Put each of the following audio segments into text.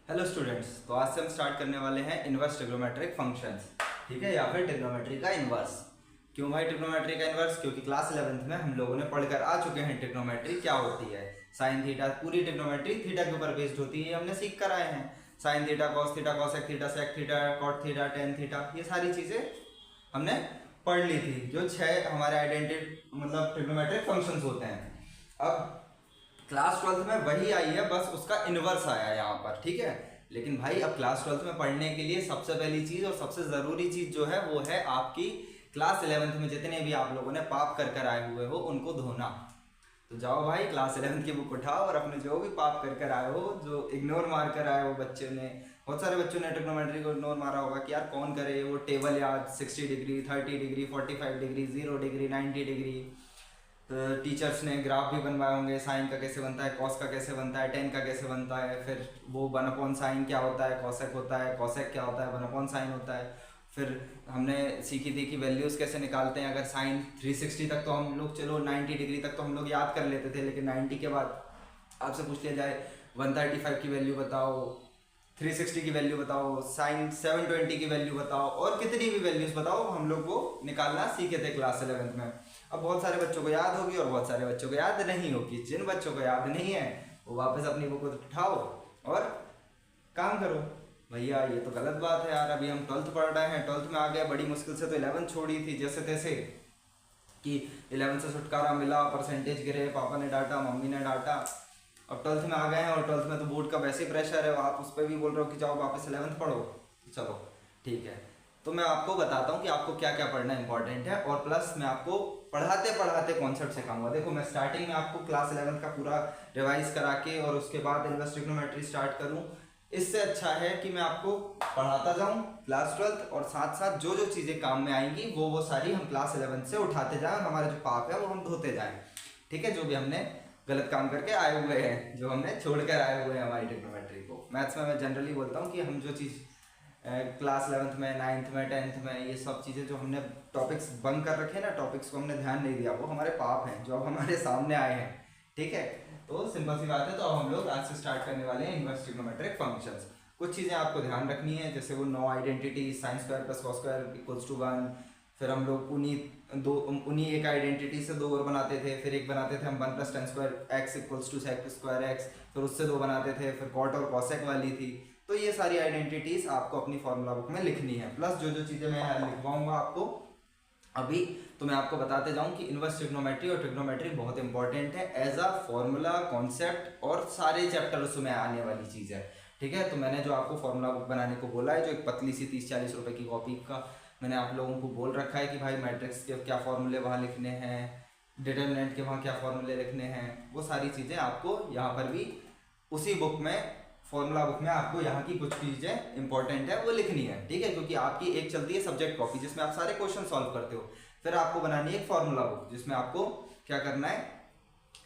Hello students, तो आज से हम स्टार्ट करने वाले हैं इनवर्स ट्रिग्नोमेट्रिक फंक्शंस। ठीक है, या फिर ट्रिग्नोमेट्री का इनवर्स। क्यों भाई ट्रिग्नोमेट्री का इनवर्स? क्योंकि क्लास 11th में हम लोगों ने पढ़कर आ चुके हैं ट्रिग्नोमेट्री क्या होती है। साइन थीटा, पूरी ट्रिग्नोमेट्री थीटा के ऊपर बेस्ड होती है, हमने सीख कर आए हैं। Sine theta, cos theta, cosec theta, sec theta, cot theta, tan theta, ये सारी चीजें हमने पढ़ ली थी, जो 6 हमारे आइडेंटिटी मतलब ट्रिग्नोमेट्रिक फंक्शंस होते हैं। अब क्लास 12th में वही आई है, बस उसका इनवर्स आया है यहाँ पर। ठीक है, लेकिन भाई अब क्लास 12th में पढ़ने के लिए सबसे पहली चीज और सबसे जरूरी चीज जो है वो है आपकी क्लास 11th में जितने भी आप लोगों ने पाप कर कर आए हुए हो उनको धोना। तो जाओ भाई क्लास 11th की बुक उठाओ और अपने जो भी पाप कर कर आए हो, जो इग्नोर मार कर आए हो बच्चे ने, बहुत सारे बच्चों ने ट्रिग्नोमेट्री को इग्नोर मारा होगा कि यार कौन करे वो टेबल याद, 60 degree, 30 degree, 45 degree, 0 degree, 90 degree. तो टीचर्स ने ग्राफ भी बनवाए होंगे, साइन का कैसे बनता है, कॉस का कैसे बनता है, टेन का कैसे बनता है, फिर वो वन अपॉन साइन क्या होता है, कॉसेक होता है, कॉसेक क्या होता है, वन अपॉन साइन होता है। फिर हमने सीखी थी कि वैल्यूज़ कैसे निकालते हैं। अगर साइन 360 तक तो हम लोग, चलो 90 डिग्री तक तो हम लोग याद कर लेते थे, लेकिन 90 के बाद आपसे पूछ लिया जाए 135 की वैल्यू बताओ, 360 की वैल्यू बताओ, साइन 720 की वैल्यू बताओ, और कितनी भी वैल्यूज बताओ, हम लोग वो निकालना सीखे थे क्लास 11th में। अब बहुत सारे बच्चों को याद होगी और बहुत सारे बच्चों को याद नहीं होगी। जिन बच्चों को याद नहीं है वो वापस अपनी बुक उठाओ और काम करो। भैया ये तो गलत बात है यार, अभी हम 12th पढ़ रहे हैं, 12th में आ गया, बड़ी मुश्किल से तो 11th छोड़ी थी जैसे तैसे, कि 11th से छुटकारा मिला, परसेंटेज गिरे, पापा ने डांटा, मम्मी ने डांटा। अब 12th में आ गए हैं और 12th में तो बोर्ड का वैसे ही प्रेशर है, आप उस पर भी बोल रहे हो कि जाओ वापस 11th पढ़ो। चलो ठीक है, तो मैं आपको बताता हूँ कि आपको क्या क्या पढ़ना इंपॉर्टेंट है, और प्लस मैं आपको पढ़ाते पढ़ाते कॉन्सेप्ट सिखाऊंगा। देखो मैं स्टार्टिंग में आपको क्लास 11th का पूरा रिवाइज करा के और उसके बाद इनवर्स ट्रिग्नोमेट्री स्टार्ट करूँ, इससे अच्छा है कि मैं आपको पढ़ाता जाऊं क्लास 12th, और साथ साथ जो जो चीज़ें काम में आएंगी वो सारी हम क्लास 11th से उठाते जाएं, और हमारे जो पाप है वो हम धोते जाएं। ठीक है, जो भी हमने गलत काम करके आए हुए हैं, जो हमने छोड़ कर आए हुए हैं हमारी ट्रिग्नोमेट्री को। मैथ्स में मैं जनरली बोलता हूँ कि हम जो चीज़ क्लास 11th में, 9th में, 10th में, ये सब चीज़ें जो हमने टॉपिक्स बंक कर रखे ना, टॉपिक्स को हमने ध्यान नहीं दिया, वो हमारे पाप हैं जो अब हमारे सामने आए हैं। ठीक है, तो सिंपल सी बात है। तो अब हम लोग आज से स्टार्ट करने वाले हैं इनवर्स ट्रिग्नोमेट्रिक फंक्शंस। कुछ चीज़ें आपको ध्यान रखनी है, जैसे वो 9 identity, sine square plus cos square equals to 1। फिर हम लोग उन्हीं एक आइडेंटिटी से दो और बनाते थे, फिर एक बनाते थे हम 1 plus tan square X equals to sec square X, फिर उससे दो बनाते थे, फिर कॉट और कॉसेक वाली थी। तो ये सारी आइडेंटिटीज आपको अपनी फॉर्मूला बुक में लिखनी है, प्लस जो जो चीज़ें मैं यहाँ लिखवाऊंगा आपको अभी, तो मैं आपको बताते जाऊं कि इनवर्स ट्रिग्नोमेट्री और ट्रिग्नोमेट्री बहुत इंपॉर्टेंट है एज अ फॉर्मूला, कॉन्सेप्ट, और सारे चैप्टर उसमें आने वाली चीज़ है। ठीक है, तो मैंने जो आपको फॉर्मूला बुक बनाने को बोला है, जो एक पतली सी 30-40 रुपए की कॉपी का, मैंने आप लोगों को बोल रखा है कि भाई मैट्रिक्स के क्या फॉर्मूले वहाँ लिखने हैं, डिटर्मिनेंट के वहाँ क्या फॉर्मूले लिखने हैं, वो सारी चीज़ें आपको यहाँ पर भी उसी बुक में, फॉर्मूला बुक में आपको यहाँ की कुछ चीज़ें इंपॉर्टेंट है वो लिखनी है। ठीक है, क्योंकि आपकी एक चलती है सब्जेक्ट कॉपी जिसमें आप सारे क्वेश्चन सॉल्व करते हो, फिर आपको बनानी है एक फॉर्मूला बुक जिसमें आपको क्या करना है,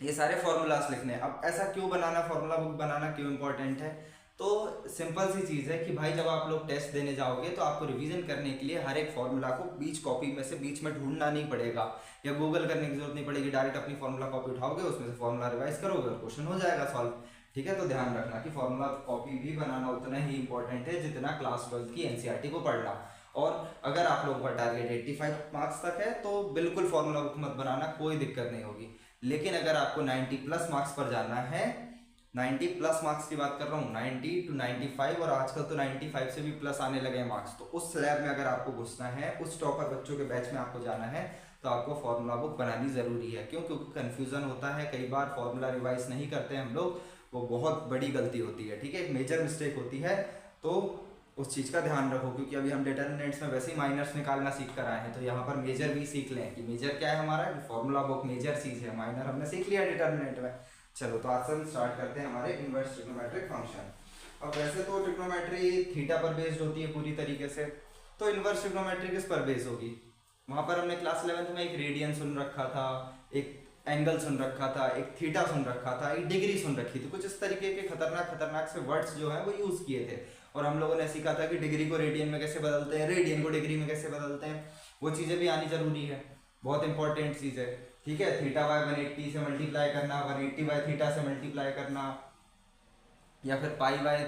ये सारे फॉर्मूलाज लिखने हैं। अब ऐसा क्यों बनाना, फॉर्मूला बुक बनाना क्यों इंपॉर्टेंट है? तो सिंपल सी चीज़ है कि भाई जब आप लोग टेस्ट देने जाओगे तो आपको रिवीजन करने के लिए हर एक फॉर्मूला को बीच कॉपी में से बीच में ढूंढना नहीं पड़ेगा, या गूगल करने की जरूरत नहीं पड़ेगी। डायरेक्ट अपनी फॉर्मूला कॉपी उठाओगे, उसमें से फॉर्मूला रिवाइज करोगे और क्वेश्चन हो जाएगा सॉल्व। ठीक है, तो ध्यान रखना कि फॉर्मूला कॉपी भी बनाना उतना ही इंपॉर्टेंट है जितना क्लास 12th की एनसीईआरटी को पढ़ना। और अगर आप लोगों का टारगेट 85 मार्क्स तक है तो बिल्कुल फॉर्मूला बुक मत बनाना, कोई दिक्कत नहीं होगी। लेकिन अगर आपको 90 प्लस मार्क्स पर जाना है, 90 प्लस मार्क्स की बात कर रहा हूँ, 90 to 95, और आजकल तो 95 से भी प्लस आने लगे हैं मार्क्स, तो उस स्लैब में अगर आपको घुसना है, उस टॉपर बच्चों के बैच में आपको जाना है, तो आपको फॉर्मूला बुक बनानी ज़रूरी है। क्यों? क्योंकि कन्फ्यूज़न होता है, कई बार फॉर्मूला रिवाइज नहीं करते हम लोग, वो बहुत बड़ी गलती होती है। ठीक है, एक मेजर मिस्टेक होती है, तो उस चीज़ का ध्यान रखो। क्योंकि अभी हम डिटर्मिनेंट्स में वैसे ही माइनर्स निकालना सीख कर आए हैं, तो यहाँ पर मेजर भी सीख लें कि मेजर क्या है हमारा, फॉर्मूला बुक मेजर चीज़ है, माइनर हमने सीख लिया डिटर्मिनेंट में। चलो, तो आज से हम स्टार्ट करते हैं हमारे इनवर्स ट्रिग्नोमेट्रिक फंक्शन। अब वैसे तो ट्रिग्नोमेट्री थीटा पर बेस्ड होती है पूरी तरीके से, तो इनवर्स ट्रिग्नोमेट्री किस पर बेस्ड होगी? वहाँ पर हमने क्लास 11th में एक रेडियन सुन रखा था, एक एंगल सुन रखा था, एक थीटा सुन रखा था, एक डिग्री सुन रखी थी, कुछ इस तरीके के खतरनाक खतरनाक से वर्ड्स जो है वो यूज़ किए थे। और हम लोगों ने सीखा था कि डिग्री को रेडियन में कैसे बदलते हैं, रेडियन को डिग्री में कैसे बदलते हैं, वो चीज़ें भी आनी जरूरी है, बहुत इंपॉर्टेंट चीज़ है। ठीक है, थीटा बाय 180 से मल्टीप्लाई करना, 180 बाय थीटा से मल्टीप्लाई करना, या फिर पाई बाय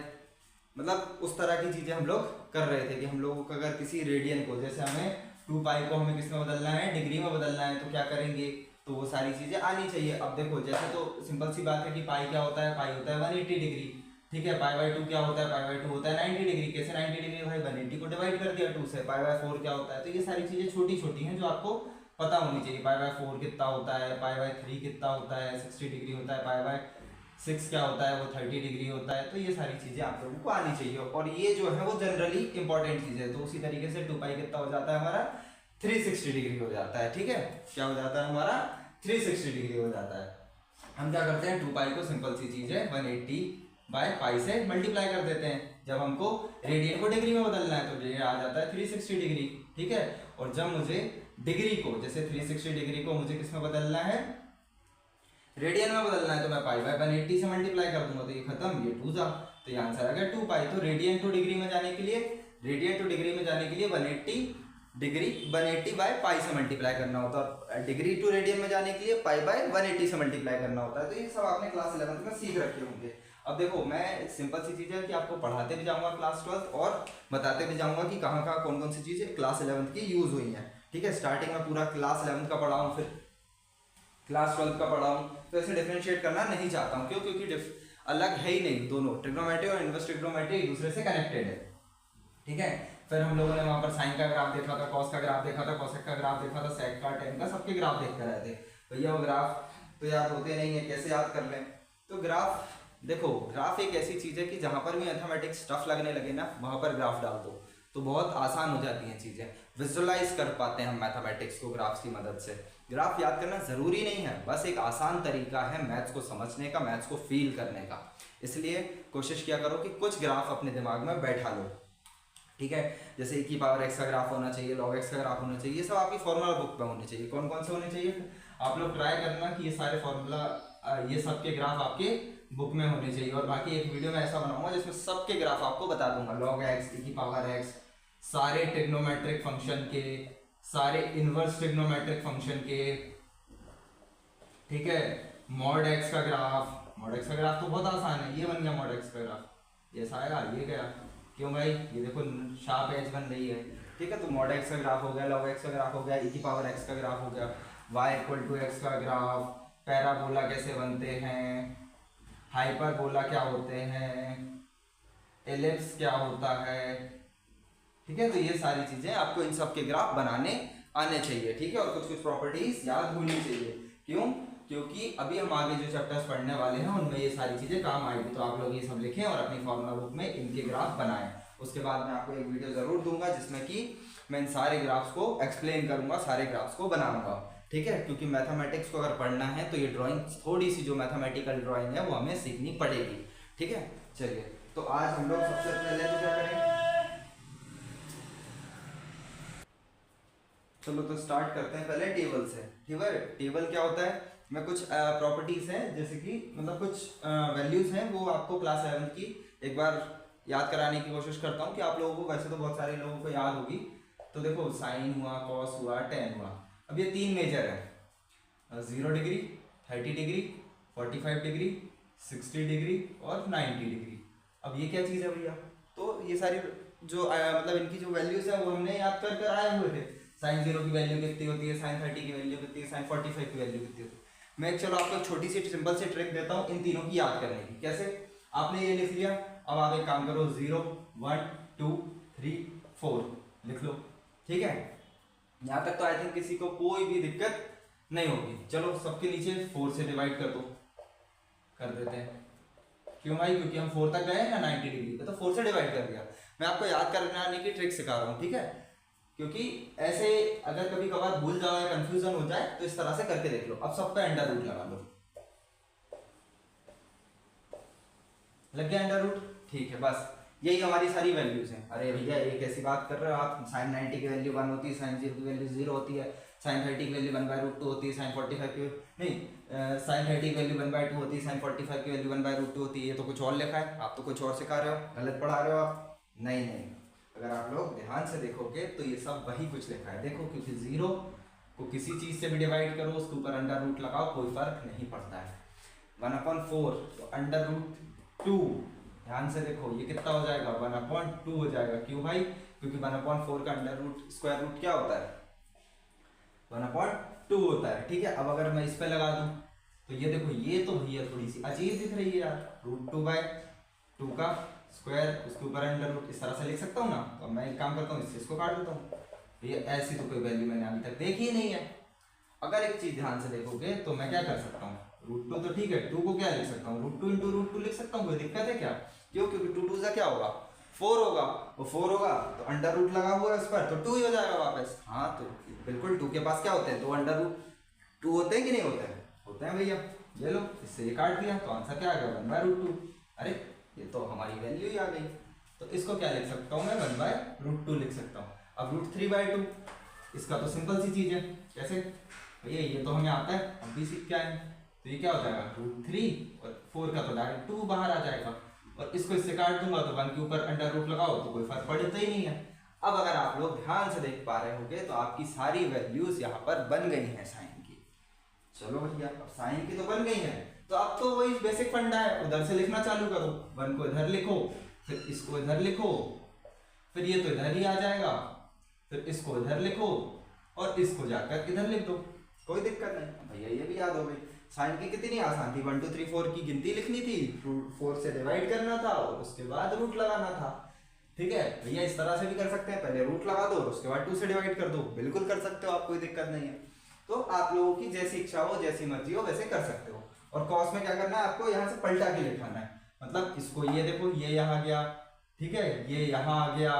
मतलब उस तरह की चीज़ें हम लोग कर रहे थे कि हम लोगों को अगर किसी रेडियन को, जैसे हमें 2 पाई को हमें किस में बदलना है, डिग्री में बदलना है, तो क्या करेंगे, तो वो सारी चीज़ें आनी चाहिए। अब देखो जैसे तो सिंपल सी बात है कि पाई क्या होता है, पाई होता है 180 डिग्री, ठीक है। पाई बाई 2 क्या होता है, पाई बाई 2 होता है 90 डिग्री। कैसे 90 डिग्री भाई, 180 को डिवाइड कर दिया 2 से। पाई बाई 4 क्या होता है, तो ये सारी चीज़ें छोटी छोटी हैं जो आपको पता होनी चाहिए। पाई बाई 4 कितना होता है, पाई बाई 3 कितना होता है, 60 डिग्री होता है, पाई बाई 6 क्या होता है, वो 30 डिग्री होता है। तो ये सारी चीज़ें आप लोगों को आनी चाहिए, और ये जो है वो जनरली इंपॉर्टेंट चीज़ है। तो उसी तरीके से 2 पाई कितना हो जाता है हमारा, 360 डिग्री हो जाता है, ठीक है। क्या हो जाता है हमारा, 360 डिग्री हो जाता है। हम क्या करते हैं, 2 पाई को सिंपल सी चीज़ है 180 बाय पाई से मल्टीप्लाई कर देते हैं। जब हमको रेडियन को डिग्री में बदलना है तो ये आ जाता है 360 डिग्री, ठीक है। और जब मुझे डिग्री को, जैसे 360 डिग्री को मुझे किस में बदलना है, रेडियन में बदलना है, तो मैं पाई बाय 180 से मल्टीप्लाई कर दूंगा, तो ये खत्म, ये 2 जा, तो ये आंसर आ गया 2 पाई। तो रेडियन टू डिग्री में जाने के लिए, रेडियन टू डिग्री में जाने के लिए 180 डिग्री 180 बाय पाई से मल्टीप्लाई करना होता है, और डिग्री टू रेडियन में जाने के लिए पाई बाय 180 से मल्टीप्लाई करना होता है। तो ये सब आपने क्लास 11th में सीख रखे होंगे। अब देखो मैं सिंपल सी चीज़ है कि आपको पढ़ाते भी जाऊंगा क्लास 12th, और बताते भी जाऊंगा कि कहाँ कहाँ कौन कौन सी चीज़ें क्लास 11th की यूज़ हुई हैं, ठीक है। स्टार्टिंग में पूरा क्लास 11th का पढ़ाऊँ, फिर क्लास 12th का पढ़ाऊँ, तो ऐसे डिफरेंशिएट करना नहीं चाहता हूँ। क्यों, क्योंकि अलग है ही नहीं, दोनों ट्रिग्नोमेट्री और इनवर्स ट्रिग्नोमेट्री एक दूसरे से कनेक्टेड है, ठीक है। फिर हम लोगों ने वहाँ पर साइन का ग्राफ देखा था, कॉस का ग्राफ देखा था, कोसेक का ग्राफ देखा था, सेक का, टेन का, सबके ग्राफ देख कर आए थे। भैया वो ग्राफ तो याद होते नहीं है, कैसे याद कर लें। तो ग्राफ देखो, ग्राफ एक ऐसी चीज़ है कि जहाँ पर भी मैथमेटिक्स टफ लगने लगे ना, वहाँ पर ग्राफ डाल दो तो बहुत आसान हो जाती हैं चीज़ें, विजुअलाइज कर पाते हैं हम मैथमेटिक्स को ग्राफ्स की मदद से। ग्राफ याद करना ज़रूरी नहीं है, बस एक आसान तरीका है मैथ्स को समझने का, मैथ्स को फील करने का। इसलिए कोशिश किया करो कि कुछ ग्राफ अपने दिमाग में बैठा लो, ठीक है। जैसे e की पावर x का ग्राफ होना चाहिए, log x का ग्राफ होना चाहिए, ये सब आपकी फॉर्मूला बुक में होने चाहिए। कौन कौन से होने चाहिए, आप लोग ट्राई करना कि ये सारे फॉर्मूला, ये सब के ग्राफ आपके बुक में होने चाहिए। और बाकी एक वीडियो में ऐसा बनाऊंगा जिसमें सबके ग्राफ आपको बता दूंगा, log x, e की पावर x, सारे ट्रिग्नोमेट्रिक फंक्शन के, सारे इनवर्स ट्रिग्नोमेट्रिक फंक्शन के, ठीक है। मॉड x का ग्राफ, मॉड x का ग्राफ तो बहुत आसान है, ये बन गया मॉड x का ग्राफ, ये आएगा, ये गया, क्यों भाई, ये देखो शार्प एज बन रही है, ठीक है। तो मॉड x का ग्राफ हो गया, log x का ग्राफ हो गया, e की पावर x का ग्राफ हो गया, y इक्वल टू x का ग्राफ, पैराबोला कैसे बनते हैं, हाइपरबोला क्या होते हैं, एलिप्स क्या होता है, ठीक है। तो ये सारी चीजें आपको इन सब के ग्राफ बनाने आने चाहिए, ठीक है। और कुछ कुछ प्रॉपर्टीज याद होनी चाहिए, क्यों, क्योंकि अभी हम आगे जो चैप्टर्स पढ़ने वाले हैं उनमें ये सारी चीजें काम आएगी। तो आप लोग ये सब लिखें और अपनी फॉर्मूला बुक में इनके ग्राफ बनाएं। उसके बाद मैं आपको एक वीडियो जरूर दूंगा जिसमें कि मैं इन सारे ग्राफ्स को एक्सप्लेन करूंगा, सारे ग्राफ्स को बनाऊंगा, ठीक है। क्योंकि मैथमेटिक्स को अगर पढ़ना है तो ये ड्राइंग, थोड़ी सी जो मैथमेटिकल ड्राइंग है वो हमें सीखनी पड़ेगी, ठीक है। चलिए, तो आज हम लोग सबसे पहले तो क्या करेंगे, चलो तो स्टार्ट करते हैं पहले टेबल से, ठीक है। टेबल क्या होता है, मैं कुछ प्रॉपर्टीज हैं, जैसे कि मतलब कुछ वैल्यूज हैं, वो आपको क्लास 11 की एक बार याद कराने की कोशिश करता हूँ कि आप लोगों को, वैसे तो बहुत सारे लोगों को याद होगी। तो देखो साइन हुआ, कॉस हुआ, टेन हुआ। अब ये 3 मेजर है, 0 डिग्री, 30 डिग्री, 45 डिग्री, 60 डिग्री और 90 डिग्री। अब ये क्या चीज़ है भैया, तो ये सारी जो मतलब इनकी जो वैल्यूज है वो हमने याद कर कर आए हुए थे। साइन 0 की वैल्यू कितनी होती है, साइन 30 की वैल्यू कितनी है, साइन 45 की वैल्यू कितनी होती है। मैं चलो आपको एक छोटी सी सिंपल सी ट्रिक देता हूँ इन तीनों की याद करने की। कैसे, आपने ये लिख लिया, अब आप एक काम करो, 0 1 2 3 4 लिख लो, ठीक है। यहाँ तक तो आई थिंक किसी को कोई भी दिक्कत नहीं होगी। चलो सबके नीचे 4 से डिवाइड कर दो, कर देते हैं। क्यों भाई, क्योंकि हम 4 तक गए ना 90 डिग्री पे, तो 4 से डिवाइड कर दिया। मैं आपको याद करने की ट्रिक सिखा रहा हूँ, ठीक है। क्योंकि ऐसे अगर कभी कभार भूल जाओ या कंफ्यूजन हो जाए तो इस तरह से करके देख लो। अब सब पे अंडर रूट लगा लो, लग गया अंडर रूट, ठीक है। बस यही हमारी सारी वैल्यूज हैं। अरे भैया एक ऐसी बात कर रहे हो आप, साइन 90 की वैल्यू 1 होती है, साइन 0 की वैल्यू 0 होती है, साइन 30 की वैल्यू 1/√2 होती है, साइन 45 की नहीं, साइन 30 की वैल्यू 1/2 होती है, साइन 45 की वैल्यू 1/√2 होती है। ये तो कुछ और लिखा है, आप तो कुछ और सिखा रहे हो, गलत पढ़ा रहे हो आप। नहीं नहीं, अगर आप लोग ध्यान से देखोगे तो ये सब वही कुछ लिखा है। देखो, क्योंकि 0 को किसी चीज़ से भी डिवाइड करो, उसके ऊपर अंडर रूट लगाओ, कोई फर्क नहीं पड़ता है। 1/4 तो अंडर रूट 2 ध्यान से देखो ये कितना हो जाएगा 1/2 हो जाएगा। क्यों भाई? क्योंकि 1/4 का अंडर रूट स्क्वायर रूट क्या होता है? 1/2 होता है। ठीक है, अब अगर मैं इस पे लगा दूं तो ये देखो ये तो भैया थोड़ी सी अजीब दिख रही है यार, √2/2 का स्क्वायर उसके ऊपर अंडर रूट, इस तरह से लिख सकता हूँ ना। तो मैं एक काम करता हूँ, इसको काट देता हूँ। ये ऐसी तो कोई वैल्यू मैंने अभी तक देखी ही नहीं है। अगर एक चीज ध्यान से देखोगे तो मैं क्या कर सकता हूँ, √2 तो ठीक है, 2 को क्या लिख सकता हूँ, √2 × √2 लिख सकता हूँ, कोई दिक्कत है क्या? क्यों? क्योंकि 2 2 क्या होगा 4 होगा, वो 4 होगा तो अंडर रूट लगा हुआ है उस पर, तो 2 ही हो जाएगा वापस। हाँ तो बिल्कुल 2 के पास क्या होते हैं, तो अंडर रूट 2 होते हैं कि नहीं होते हैं? होते हैं भैया। ये लो, इससे ये काट दिया तो आंसर क्या आ गया 1/√2। अरे ये तो हमारी वैल्यू ही आ गई। तो इसको क्या लिख सकता हूँ मैं, 1/√2 लिख सकता हूँ। अब √3/2 इसका तो सिंपल सी चीज है। कैसे भैया? ये तो हमें आता है, हम भी सीख के आए हैं। तो ये क्या हो जाएगा √3 और 4 का तो डायरेक्ट 2 बाहर आ जाएगा, और इसको इससे काट दूंगा तो 1 के ऊपर अंडर रूट लगाओ तो कोई फर्क पड़ता ही नहीं है। अब अगर आप लोग ध्यान से देख पा रहे होंगे तो आपकी सारी वैल्यूज यहाँ पर बन गई हैं साइन की। चलो भैया, अब साइन की तो बन गई है, तो अब तो वही बेसिक फंडा है, उधर से लिखना चालू करो। 1 को इधर लिखो, फिर इसको इधर लिखो, फिर ये तो इधर ही आ जाएगा, फिर इसको इधर लिखो और इसको जाकर इधर लिख दो, कोई दिक्कत नहीं। भैया ये भी याद हो गई। साइन की कितनी आसान थी, 1 2 3 4 की गिनती लिखनी थी, 4 से डिवाइड करना था और उसके बाद रूट लगाना था। ठीक है भैया, इस तरह से भी कर सकते हैं, पहले रूट लगा दो और उसके बाद 2 से डिवाइड कर दो, बिल्कुल कर सकते हो आप, कोई दिक्कत नहीं है। तो आप लोगों की जैसी इच्छा हो, जैसी मर्जी हो, वैसे कर सकते हो। और कॉस में क्या करना है आपको, यहाँ से पलटा के लिखाना है। मतलब इसको ये देखो, ये यहाँ गया, ठीक है, ये यहाँ आ गया,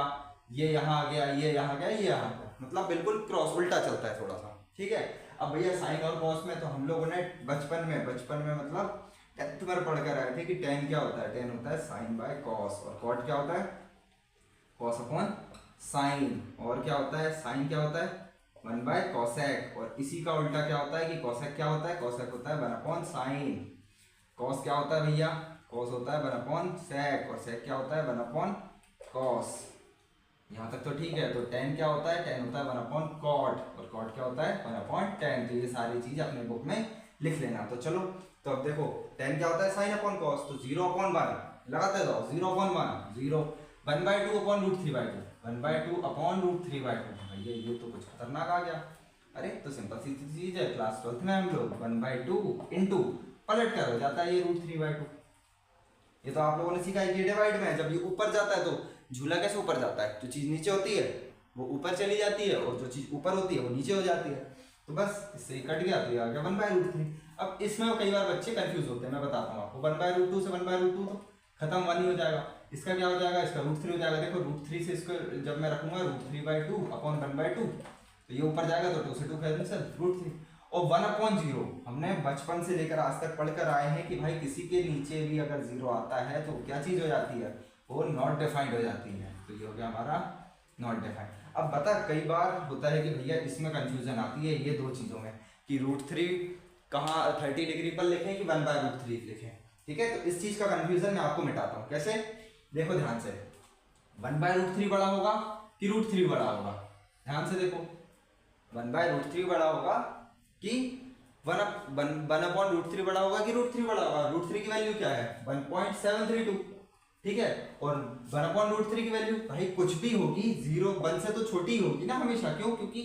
ये यहाँ आ गया, ये यहाँ गया, ये यहाँ गया, मतलब बिल्कुल क्रॉस उल्टा चलता है थोड़ा सा। ठीक है, अब भैया साइन और कॉस में तो हम लोगों ने बचपन में मतलब 10th में पढ़कर आए थे कि tan क्या होता है, tan होता है sin बाय cos, और cot क्या होता है, cos अपॉन sin, और क्या होता है sin क्या होता है 1/cosec, और इसी का उल्टा क्या होता है कि cosec क्या होता है, cosec होता है 1/sin। cos क्या होता है भैया, cos होता है 1/sec, और sec क्या होता है 1/cos। यहाँ तक तो ठीक है। तो tan क्या होता है, tan होता है 1/cot, और cot क्या होता है 1/tan। तो ये सारी चीज अपने बुक में लिख लेना। तो चलो, तो अब देखो tan क्या होता है sin अपॉन cos, तो 0/1 लगाते जाओ, 0/1 0, 1/2 अपॉन √3/2, 1/2 अपॉन √3/2। भैया ये तो कुछ खतरनाक आ गया। अरे तो सिंपल सी चीज है, क्लास 12th में हम लोग 1/2 इंटू पलट कर हो जाता है ये √3/2। ये तो आप लोगों ने सीखा है कि डिवाइड में जब ये ऊपर जाता है तो झूला कैसे ऊपर जाता है, जो चीज नीचे होती है वो ऊपर चली जाती है और जो चीज ऊपर होती है वो नीचे हो जाती है। तो बस इससे कट गया तो ये आ गया 1/√3। अब इसमें कई बार बच्चे कंफ्यूज होते हैं, मैं बताता हूँ आपको। 1/√2 से 1/√2 तो खत्म 1 ही हो जाएगा, इसका क्या हो जाएगा, इसका √3 हो जाएगा। देखो √3 से इसको जब मैं रखूंगा √3/2 अपॉन 1/2 तो ये ऊपर जाएगा तो 2 से 2 कैंसिल, √3। और 1/0 हमने बचपन से लेकर आज तक पढ़कर आए हैं कि भाई किसी के नीचे भी अगर 0 आता है तो क्या चीज हो जाती है, वो नॉट डिफाइंड हो जाती है। तो ये हो गया हमारा नॉट डिफाइंड। अब बता, कई बार होता है कि भैया इसमें कंफ्यूजन आती है ये दो चीजों में कि √3 कहाँ 30 डिग्री पर लिखें कि 1/√3 लिखें। ठीक है, तो इस चीज का कंफ्यूजन मैं आपको मिटाता हूँ। कैसे, देखो ध्यान से, 1/√3 बड़ा होगा कि √3 बड़ा होगा, ध्यान से देखो। 1/√3 बड़ा होगा कि 1/√3 बड़ा होगा कि √3 बड़ा होगा। √3 की वैल्यू क्या है 1.732, ठीक है, और 1/√3 की वैल्यू भाई कुछ भी होगी 0 1 से तो छोटी होगी ना हमेशा। क्यों? क्योंकि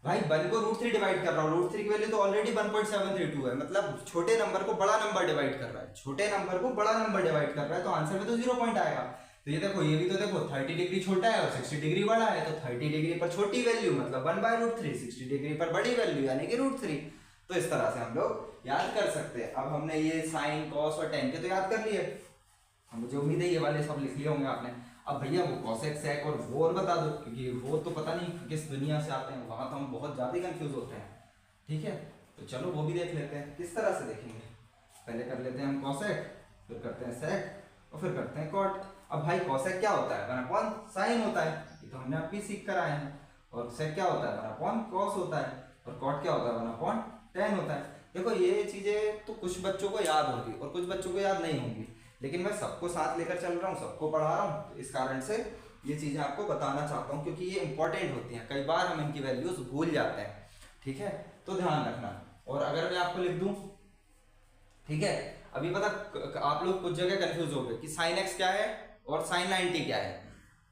भाई 1 को √3 डिवाइड कर रहा हूँ, √3 की वैल्यू तो ऑलरेडी 1.732 है, मतलब छोटे नंबर को बड़ा नंबर डिवाइड कर रहा है, छोटे नंबर को बड़ा नंबर डिवाइड कर रहा है, तो आंसर में तो 0 पॉइंट आएगा। तो ये देखो, ये भी तो देखो 30 डिग्री छोटा है और 60 डिग्री बड़ा है, तो 30 डिग्री पर छोटी वैल्यू मतलब 1/√3, 60 डिग्री पर बड़ी वैल्यू यानी कि √3। तो इस तरह से हम लोग याद कर सकते हैं। अब हमने ये साइन कॉस और टेन के तो याद कर लिए, मुझे उम्मीद है ये वाले सब लिख लिए होंगे आपने। अब भैया वो कॉसेक सेक और वो और बता दो, क्योंकि वो तो पता नहीं किस दुनिया से आते हैं, वहां तो हम बहुत ज्यादा कंफ्यूज होते हैं। ठीक है, तो चलो वो भी देख लेते हैं। किस तरह से देखेंगे, पहले कर लेते हैं हम कॉसेक, फिर करते हैं सेक और फिर करते हैं कॉट। अब भाई कॉसेक क्या होता है 1/sin होता है, ये तो हमने अभी सीख कर आए हैं। और सेक क्या होता है 1/cos होता है, और कॉट क्या होता है 1/tan होता है। देखो ये चीजें तो कुछ बच्चों को याद होगी और कुछ बच्चों को याद नहीं होंगी, लेकिन मैं सबको साथ लेकर चल रहा हूँ, सबको पढ़ा रहा हूँ, तो इस कारण से ये चीजें आपको बताना चाहता हूँ, क्योंकि ये इंपॉर्टेंट होती हैं। कई बार हम इनकी वैल्यूज भूल जाते हैं, ठीक है, तो ध्यान रखना। और अगर मैं आपको लिख दूं, ठीक है, अभी पता आप लोग कुछ जगह कंफ्यूज हो गए कि साइन एक्स क्या है और साइन 90 क्या है।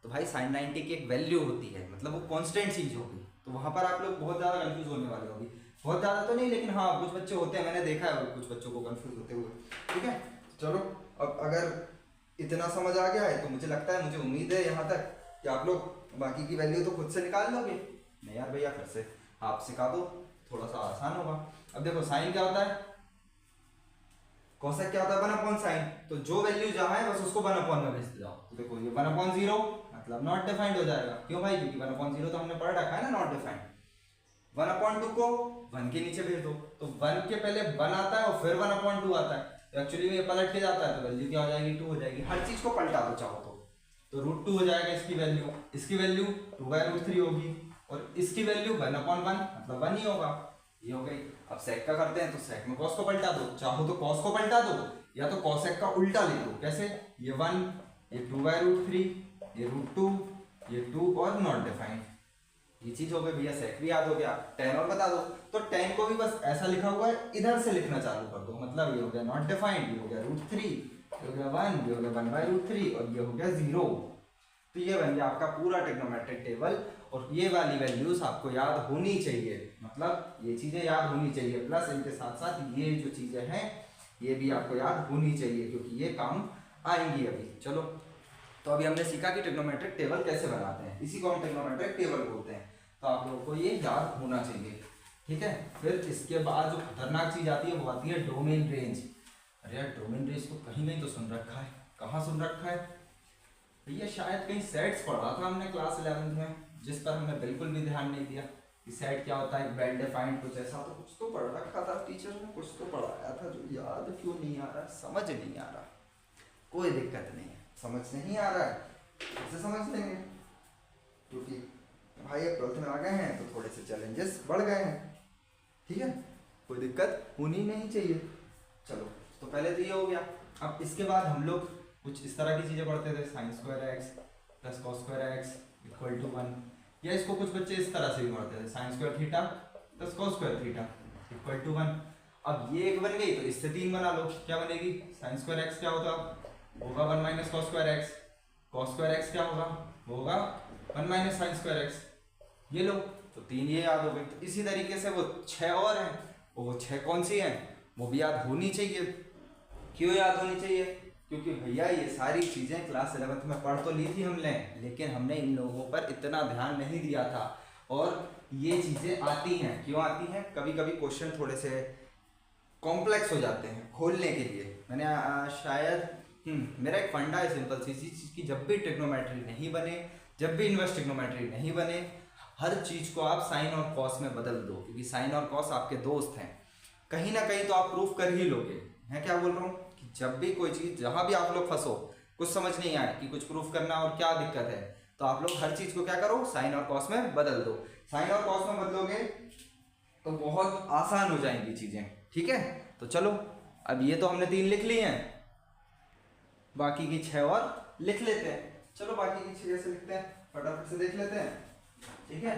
तो भाई साइन 90 की एक वैल्यू होती है, मतलब वो कांस्टेंट चीज होगी। तो वहां पर आप लोग बहुत ज्यादा कंफ्यूज होने वाले होंगे, बहुत ज्यादा तो नहीं लेकिन हाँ कुछ बच्चे होते हैं, मैंने देखा है कुछ बच्चों को कंफ्यूज होते हुए। ठीक है, चलो अब अगर इतना समझ आ गया है तो मुझे लगता है, मुझे उम्मीद है यहाँ तक कि आप लोग बाकी की वैल्यू तो खुद से निकाल लोगे। नहीं यार भैया फिर से आप सिखा दो, थोड़ा सा आसान होगा। अब देखो साइन क्या होता है, कोसेक क्या होता है, 1 साइन। तो जो वैल्यू जहां है बस उसको 1 में भेज जाओ। तो देखो ये 1/0 मतलब नॉट डिफाइंड हो जाएगा। क्यों भाई, क्योंकि 1/0 तो हमने पढ़ रखा है ना, नॉट डिफाइंड। 1/2 को 1 के नीचे भेज दो, तो 1 के पहले 1 आता है और फिर 1/2 आता है। तो एक्चुअली में ये पलट के जाता है, तो वैल्यू क्या हो जाएगी, 2 हो जाएगी। हर चीज को पलटा दो चाहो तो √2 हो जाएगा इसकी वैल्यू, इसकी वैल्यू 2/√3 होगी और इसकी वैल्यू 1/1 मतलब 1 ही होगा। ये हो गई। अब सेक का करते हैं, तो सेक में कॉस को पलटा दो, चाहो तो कॉस को पलटा दो या तो कॉसेक का उल्टा लिख दो। कैसे, ये 1, ये 2/√3, ये √2, ये 2 और नॉट डिफाइंड। ये चीज हो गई भैया, सेक भी याद हो गया। tan और बता दो, तो tan को भी बस ऐसा लिखा हुआ है, इधर से लिखना चालू कर दो। मतलब ये हो गया नॉट डिफाइंड, ये हो गया √3, ये हो गया 1, ये हो गया 1/√3 और ये हो गया 0। तो ये बन गया आपका पूरा ट्रिग्नोमेट्रिक टेबल। और ये वाली वैल्यूज आपको याद होनी चाहिए, मतलब ये चीजें याद होनी चाहिए, प्लस इनके साथ साथ ये जो चीजें हैं ये भी आपको याद होनी चाहिए, क्योंकि ये काम आएंगी अभी। चलो, तो अभी हमने सीखा कि ट्रिग्नोमेट्रिक टेबल कैसे बनाते हैं, इसी को हम ट्रिग्नोमेट्रिक टेबल बोलते हैं। तो आप लोगों को ये याद होना चाहिए। ठीक है, फिर इसके बाद जो खतरनाक चीज आती है वो आती है डोमेन रेंज। अरे यार डोमेन रेंज तो कहीं नहीं तो सुन रखा है, कहाँ सुन रखा है भैया, शायद कहीं सेट्स पढ़ा था हमने क्लास 11th में, जिस पर हमने बिल्कुल भी ध्यान नहीं दिया कि सेट क्या होता है, वेल डिफाइंड कुछ ऐसा तो कुछ तो पढ़ रखा था टीचर ने, कुछ तो पढ़ाया था जो याद क्यों नहीं आ रहा, समझ नहीं आ रहा। कोई दिक्कत नहीं है, समझ नहीं आ रहा है इसे समझ लेंगे, क्योंकि भाई अब 12th में आ गए हैं तो थोड़े से चैलेंजेस बढ़ गए हैं। ठीक है, कोई दिक्कत होनी नहीं चाहिए। चलो, तो पहले तो ये हो गया। अब इसके बाद हम लोग कुछ इस तरह की चीजें पढ़ते थे, sin² x + cos² x = 1, या इसको कुछ बच्चे इस तरह से भी पढ़ते थे, sin² θ + cos² θ = 1। अब ये एक बन गई, तो इससे 3 बना लो। क्या बनेगी, sin² x क्या होगा 1 - cos² x, cos² x क्या होगा 1 - sin² x। ये लो, तो 3 ये याद हो गई। तो इसी तरीके से वो 6 और हैं, वो 6 कौन सी हैं वो भी याद होनी चाहिए। क्यों याद होनी चाहिए, क्योंकि भैया ये सारी चीज़ें क्लास 11th में पढ़ तो ली थी हमने, लेकिन हमने इन लोगों पर इतना ध्यान नहीं दिया था। और ये चीज़ें आती हैं, क्यों आती हैं, कभी कभी क्वेश्चन थोड़े से कॉम्प्लेक्स हो जाते हैं खोलने के लिए। मैंने शायद मेरा एक फंडा है सिंपल सी चीज़ की, जब भी ट्रिग्नोमेट्री नहीं बने, जब भी इनवर्स ट्रिग्नोमेट्री नहीं बने, हर चीज़ को आप साइन और कॉस में बदल दो, क्योंकि साइन और कॉस आपके दोस्त हैं। कहीं ना कहीं तो आप प्रूफ कर ही लोगे। मैं क्या बोल रहा हूँ, जब भी कोई चीज़, जहाँ भी आप लोग फंसो, कुछ समझ नहीं आए कि कुछ प्रूफ करना और क्या दिक्कत है, तो आप लोग हर चीज़ को क्या करो, साइन और कॉस में बदल दो। साइन और कॉस में बदलोगे तो बहुत आसान हो जाएंगी चीज़ें। ठीक है, तो चलो, अब ये तो हमने 3 लिख ली हैं, बाकी की 6 और लिख लेते हैं। चलो बाकी की 6 कैसे लिखते हैं फटाफट से देख लेते हैं। ठीक है,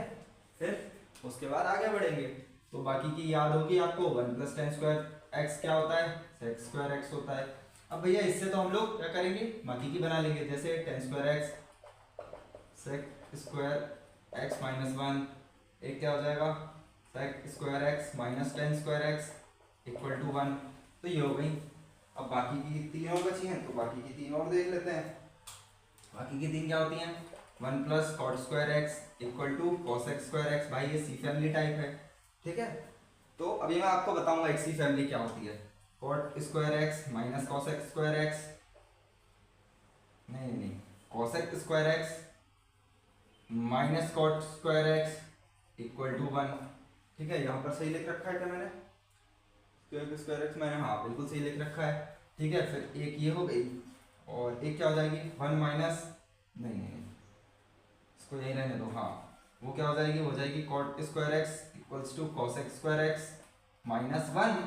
फिर उसके बाद आगे बढ़ेंगे। तो बाकी की याद होगी आपको, 1 + tan² x क्या होता है, sec² x होता है। अब भैया इससे तो हम लोग क्या करेंगे, बाकी की बना लेंगे, जैसे tan² x sec² x - 1, एक क्या हो जाएगा sec² x - tan² x = 1। तो ये हो गई। अब बाकी की 3 और बची हैं, तो बाकी की 3 और देख लेते हैं। बाकी की 3 क्या होती हैं, 1 + cot² x = cosec² x। भाई ये सी फैमिली टाइप है। ठीक है, तो अभी मैं आपको बताऊंगा एक सी फैमिली क्या होती है। cot² x - cosec² x, नहीं cosec² x - cot² x = 1। ठीक है, यहाँ पर सही लिख रखा है क्या मैंने, sec² x मैंने, हाँ बिल्कुल सही लिख रखा है। ठीक है, फिर एक ये हो गई और एक क्या हो जाएगी 1 - नहीं इसको यही रहने दो, हाँ वो क्या हो जाएगी, हो जाएगी cot² x = cosec² x - 1।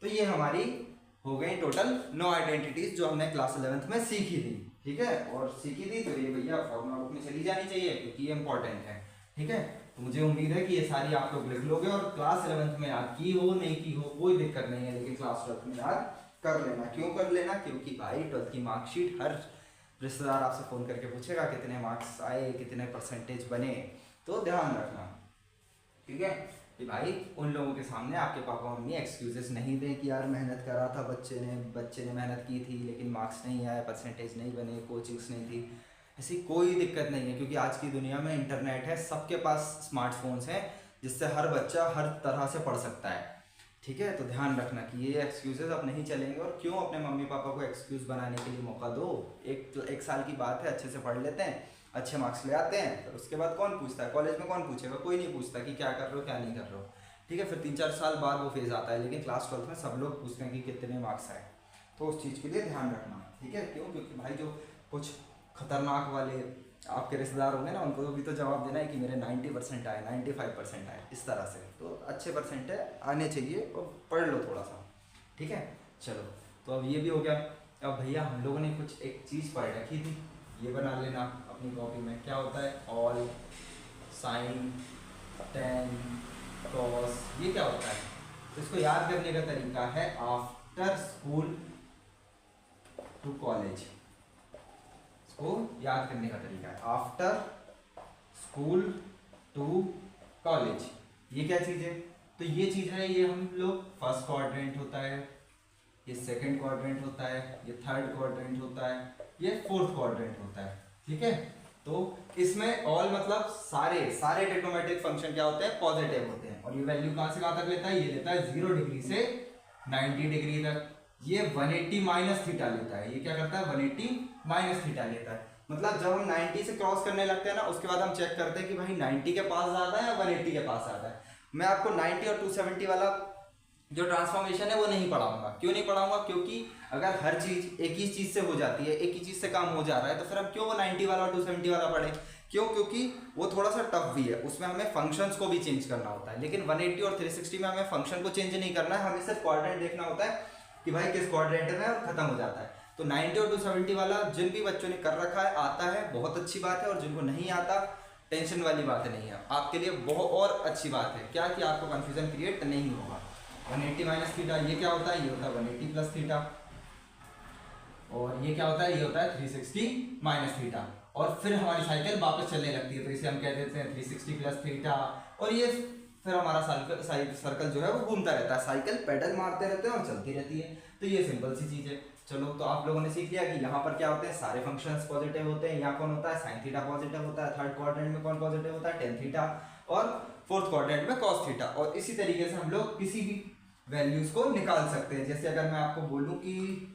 तो ये हमारी हो गई टोटल 9 आइडेंटिटीज जो हमने क्लास 11th में सीखी थी। ठीक है, और सीखी थी तो ये भैया फॉर्मूला बुक में चली जानी चाहिए, क्योंकि ये इंपॉर्टेंट है। ठीक है, तो मुझे उम्मीद है कि ये सारी आप लोग लिख लोगे और क्लास 11th में याद की हो नहीं की हो कोई दिक्कत नहीं है, लेकिन क्लास 12th में याद कर लेना। क्यों कर लेना? क्योंकि भाई 12th की मार्कशीट हर रिश्तेदार आपसे फ़ोन करके पूछेगा कितने मार्क्स आए, कितने परसेंटेज बने, तो ध्यान रखना, ठीक है? कि भाई उन लोगों के सामने आपके पापा मम्मी एक्सक्यूजेस नहीं दें कि यार मेहनत करा था बच्चे ने मेहनत की थी लेकिन मार्क्स नहीं आए, परसेंटेज नहीं बने, कोचिंग्स नहीं थी। ऐसी कोई दिक्कत नहीं है, क्योंकि आज की दुनिया में इंटरनेट है, सबके पास स्मार्टफोन्स हैं जिससे हर बच्चा हर तरह से पढ़ सकता है, ठीक है? तो ध्यान रखना कि ये एक्सक्यूजेस अब नहीं चलेंगे। और क्यों अपने मम्मी पापा को एक्सक्यूज़ बनाने के लिए मौका दो? एक साल की बात है, अच्छे से पढ़ लेते हैं, अच्छे मार्क्स ले आते हैं, फिर उसके बाद कौन पूछता है? कॉलेज में कौन पूछेगा? कोई नहीं पूछता कि क्या कर रहे हो क्या नहीं कर रहे हो, ठीक है? फिर 3-4 साल बाद वो फेज़ आता है, लेकिन क्लास 12th में सब लोग पूछते हैं कि कितने मार्क्स आए। तो उस चीज़ के लिए ध्यान रखना, ठीक है? क्यों? क्योंकि भाई जो कुछ खतरनाक वाले आपके रिश्तेदार होंगे ना, उनको भी तो जवाब देना है कि मेरे 90% आए, 95% आए, इस तरह से। तो अच्छे परसेंट आने चाहिए और पढ़ लो थोड़ा सा, ठीक है? चलो, तो अब ये भी हो गया। अब भैया हम लोगों ने कुछ एक चीज़ पढ़ रखी थी, ये बना लेना अपनी कॉपी में। क्या होता है? ऑल, साइन, टेन, कॉस, ये क्या होता है? तो इसको याद करने का तरीका है आफ्टर स्कूल टू कॉलेज। इसको याद करने का तरीका है आफ्टर स्कूल टू कॉलेज। ये क्या चीज़ है? तो ये चीज़ है, ये हम लोग फर्स्ट क्वाड्रेंट होता है, ये सेकंड क्वाड्रेंट होता है, ये थर्ड क्वाड्रेंट होता है, ये फोर्थ क्वाड्रेंट होता है, ठीक है? तो इसमें ऑल मतलब सारे ट्रिग्नोमेट्रिक फंक्शन क्या होते हैं? पॉजिटिव होते हैं। और ये वैल्यू कहाँ से कहाँ तक लेता है? ये लेता है 0 डिग्री से 90 डिग्री तक। ये 180 माइनस थीटा लेता है। ये क्या करता है? 180 माइनस थीटा लेता है। मतलब जब हम 90 से क्रॉस करने लगते हैं ना, उसके बाद हम चेक करते हैं कि भाई 90 के पास ज़्यादा है या 180 के पास ज़्यादा है। मैं आपको 90 और 270 वाला जो ट्रांसफॉर्मेशन है वो नहीं पढ़ाऊंगा। क्यों नहीं पढ़ाऊंगा? क्योंकि अगर हर चीज़ एक ही चीज़ से हो जाती है, एक ही चीज़ से काम हो जा रहा है, तो फिर हम क्यों वो 90 वाला और 270 वाला पढ़ें? क्यों? क्योंकि वो थोड़ा सा टफ भी है, उसमें हमें फंक्शंस को भी चेंज करना होता है। लेकिन 180 और 360 में हमें फंक्शन को चेंज नहीं करना है, हमें सिर्फ क्वाड्रेंट देखना होता है कि भाई किस क्वाड्रेंट में, और खत्म हो जाता है। तो 90 और 270 वाला जिन भी बच्चों ने कर रखा है, आता है, बहुत अच्छी बात है। और जिनको नहीं आता, टेंशन वाली बात नहीं है, आपके लिए बहुत और अच्छी बात है। क्या कि आपको कन्फ्यूजन क्रिएट नहीं होगा। 180 माइनस थीटा, ये क्या होता है? ये होता है 180 प्लस थीटा। और ये क्या होता है? ये होता है 360 माइनस थीटा। और फिर हमारी साइकिल वापस चलने लगती है, तो इसे हम कह देते हैं 360 प्लस थीटा। और ये फिर हमारा सर्कल जो है वो घूमता रहता है, साइकिल पेडल मारते रहते हैं और चलती रहती है। तो ये सिंपल सी चीज़ है। चलो, तो आप लोगों ने सीख लिया कि यहाँ पर क्या होते हैं? सारे फंक्शंस पॉजिटिव होते हैं। यहाँ कौन होता है? साइन थीटा पॉजिटिव होता है। थर्ड क्वाड्रेंट में कौन पॉजिटिव होता है? Tan theta. और फोर्थ क्वाड्रेंट में कॉस थीटा। और इसी तरीके से हम लोग किसी भी वैल्यूज को निकाल सकते हैं। जैसे अगर मैं आपको बोलूँ कि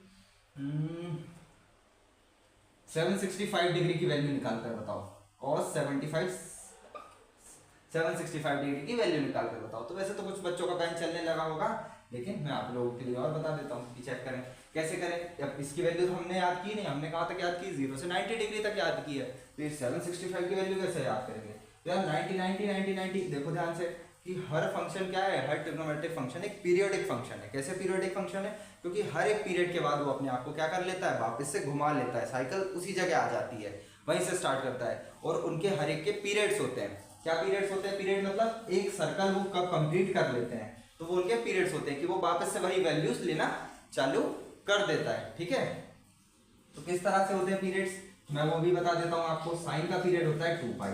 765 डिग्री की वैल्यू निकाल कर बताओ, कॉस 765 डिग्री की वैल्यू निकाल कर बताओ, तो वैसे तो कुछ बच्चों का पेन चलने लगा होगा, लेकिन मैं आप लोगों के लिए और बता देता हूँ कि चेक करें कैसे करें। अब इसकी वैल्यू तो हमने याद की नहीं, हमने कहाँ तक याद की? 0 से 90 डिग्री तक याद की है। तो ये 765 की वैल्यू कैसे याद करेंगे? तो यार 90 90 90 90, देखो ध्यान से कि हर फंक्शन क्या है? हर ट्रिग्नोमेट्रिक फंक्शन एक पीरियोडिक फंक्शन है। कैसे पीरियोडिक फंक्शन है? क्योंकि हर एक पीरियड के बाद वो अपने आप को क्या कर लेता है? वापस से घुमा लेता है, साइकिल उसी जगह आ जाती है, वहीं से स्टार्ट करता है। और उनके हर एक के पीरियड्स होते हैं। क्या पीरियड्स होते हैं? पीरियड मतलब एक सर्कल वो कब कंप्लीट कर लेते हैं, तो वो उनके पीरियड्स होते हैं कि वो वापस से वही वैल्यूज लेना चालू कर देता है, ठीक है? तो किस तरह से होते हैं पीरियड्स, मैं वो भी बता देता हूँ आपको। साइन का पीरियड होता है 2 पाई,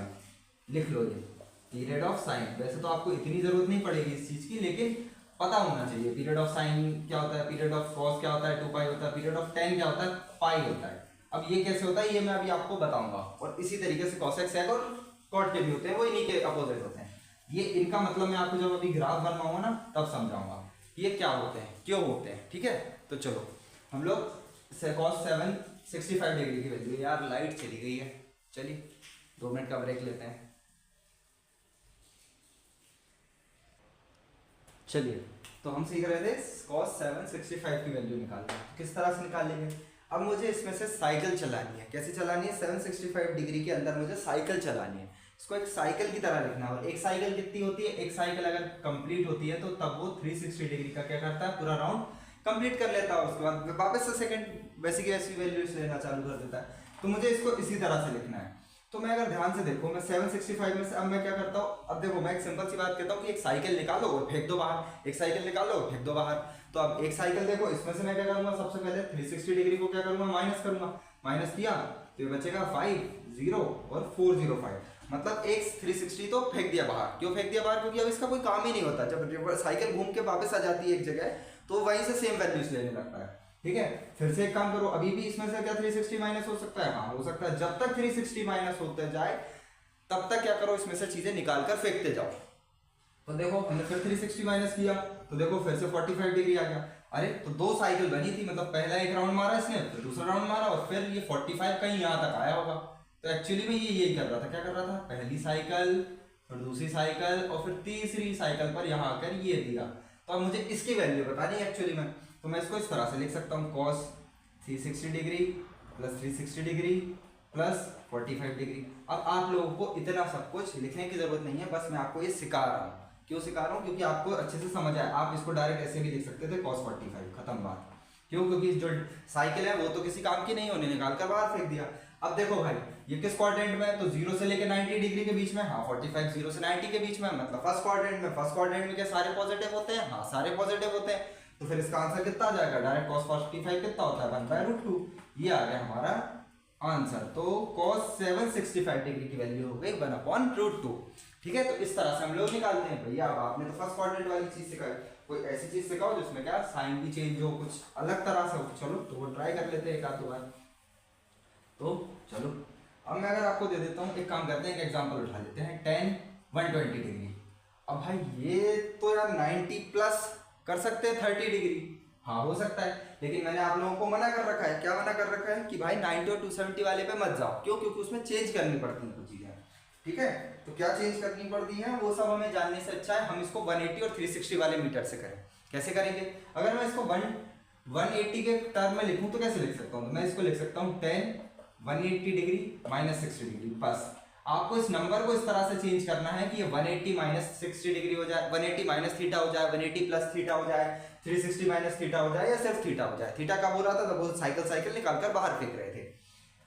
लिख लो ये पीरियड ऑफ साइन। वैसे तो आपको इतनी जरूरत नहीं पड़ेगी इस चीज की, लेकिन पता होना चाहिए पीरियड ऑफ साइन क्या होता है, पीरियड ऑफ कॉस क्या होता है, 2 पाई होता है, पीरियड ऑफ टेन क्या होता है, पाई होता है। अब ये कैसे होता है ये मैं अभी आपको बताऊंगा। और इसी तरीके से कॉसेक सेक और कॉट के भी होते हैं, वो इन्हीं के अपोजिट होते हैं। ये इनका मतलब मैं आपको जब अभी ग्राफ बनवाऊंगा ना तब समझाऊंगा ये क्या होते हैं, क्यों होते हैं, ठीक है? तो चलो हम लोग कॉस 765 डिग्री की वैल्यू, यार लाइट चली गई है, चलिए 2 मिनट का ब्रेक लेते हैं। चलिए, तो हम सीख रहे थे cos 765 की वैल्यू निकालना। किस तरह से निकालेंगे? अब मुझे इसमें से साइकिल चलानी है। कैसे चलानी है? 765 डिग्री के अंदर मुझे साइकिल चलानी है। इसको एक साइकिल की तरह लिखना है। और एक साइकिल कितनी होती है? एक साइकिल अगर कंप्लीट होती है तो तब वो 360 डिग्री का क्या करता है? पूरा राउंड कंप्लीट कर लेता है। उसके बाद वापस से सेकंड वैसी की वैसी वैल्यूज लेना चालू कर देता है। तो मुझे इसको इसी तरह से लिखना है। तो मैं अगर ध्यान से देखो, मैं 765 में से अब मैं क्या करता हूँ, अब देखो मैं एक सिंपल सी बात कहता हूँ कि एक साइकिल निकालो और फेंक दो बाहर, एक साइकिल निकालो और फेंक दो बाहर। तो अब एक साइकिल देखो, इसमें से मैं क्या करूंगा, सबसे पहले 360 डिग्री को क्या करूंगा, माइनस करूंगा। माइनस किया तो ये बचेगा 5 0 और 405, मतलब एक 360 तो फेंक दिया बाहर। क्यों फेंक दिया बाहर, क्योंकि अब इसका कोई काम ही नहीं होता। जब साइकिल घूम के वापस आ जाती है एक जगह, तो वहीं से सेम वैल्यूज लेने लगता है। ठीक है, फिर से एक काम करो, अभी भी इसमें से क्या 360 माइनस हो सकता है, हाँ हो सकता है। जब तक 360 माइनस होते जाए तब तक क्या करो, इसमें से चीजें निकाल कर फेंकते जाओ। तो देखो हमने फिर 360 माइनस किया, तो देखो फिर से 45 डिग्री आ गया। अरे तो दो साइकिल बनी थी, मतलब पहला एक राउंड मारा इसने, फिर दूसरा राउंड मारा, और फिर ये 45 कहीं यहाँ तक आया होगा। तो एक्चुअली में ये यही कर रहा था, क्या कर रहा था, पहली साइकिल फिर दूसरी साइकिल और फिर तीसरी साइकिल पर यहाँ आकर ये दिया। तो अब मुझे इसकी वैल्यू बतानी है एक्चुअली में, तो मैं इसको इस तरह से लिख सकता हूँ, cos 360 degree plus 360 degree plus 45 degree. अब आप लोगों को इतना सब कुछ लिखने की जरूरत नहीं है, बस मैं आपको ये सिखा रहा हूँ। क्यों सिखा रहा हूँ, क्योंकि आपको अच्छे से समझ आए। आप इसको डायरेक्ट ऐसे भी लिख सकते थे, cos 45, खत्म बात। क्यों, क्योंकि जो साइकिल है वो तो किसी काम की नहीं होने, निकाल कर बाहर फेंक दिया। अब देखो भाई ये किस क्वाड्रेंट में है, तो 0 से लेकर 90 डिग्री के बीच में, हाँ 45 0 से 90 के बीच में, मतलब फर्स्ट क्वाड्रेंट में। फर्स्ट क्वाड्रेंट में क्या सारे पॉजिटिव होते हैं, हाँ सारे पॉजिटिव होते हैं। तो फिर इसका आंसर कितना आ जाएगा, डायरेक्ट cos 45 कितना होता है, 1/√2। ये आ गया हमारा आंसर। तो cos 765 डिग्री की वैल्यू हो गई 1/√2। ठीक है, तो इस तरह से हम लोग निकालते हैं। भैया अब आपने तो फर्स्ट क्वाड्रेंट वाली चीज सिखाई, कोई ऐसी चीज सिखाओ जिसमें क्या साइन भी चेंज हो, कुछ अलग तरह से हो। चलो तो वो ट्राई कर लेते हैं एक आध दो बार। तो चलो अब मैं अगर आपको दे देता हूँ, एक काम करते हैं, एक एग्जांपल उठा लेते हैं, tan 120 डिग्री। अब भाई ये तो यार 90 प्लस कर सकते हैं 30 डिग्री, हाँ हो सकता है, लेकिन मैंने आप लोगों को मना कर रखा है। क्या मना कर रखा है कि भाई 90 और 270 वाले पे मत जाओ। क्यों, क्योंकि उसमें चेंज करनी पड़ती है कुछ चीजें। ठीक है, तो क्या चेंज करनी पड़ती है वो सब हमें जानने से अच्छा है हम इसको 180 और 360 वाले मीटर से करें। कैसे करेंगे, अगर मैं इसको 180 के टर्म में लिखूं तो कैसे लिख सकता हूँ, तो मैं इसको लिख सकता हूँ tan 180 डिग्री माइनस 60 डिग्री। बस आपको इस नंबर को इस तरह से चेंज करना है कि ये 180 माइनस 60 डिग्री हो जाए, 180 माइनस थीटा हो जाए, 180 प्लस थीटा हो जाए, 360 माइनस थीटा हो जाए, या सिर्फ थीटा हो जाए। थीटा कब हो रहा था, तब वो साइकिल निकाल कर बाहर फेंक रहे थे।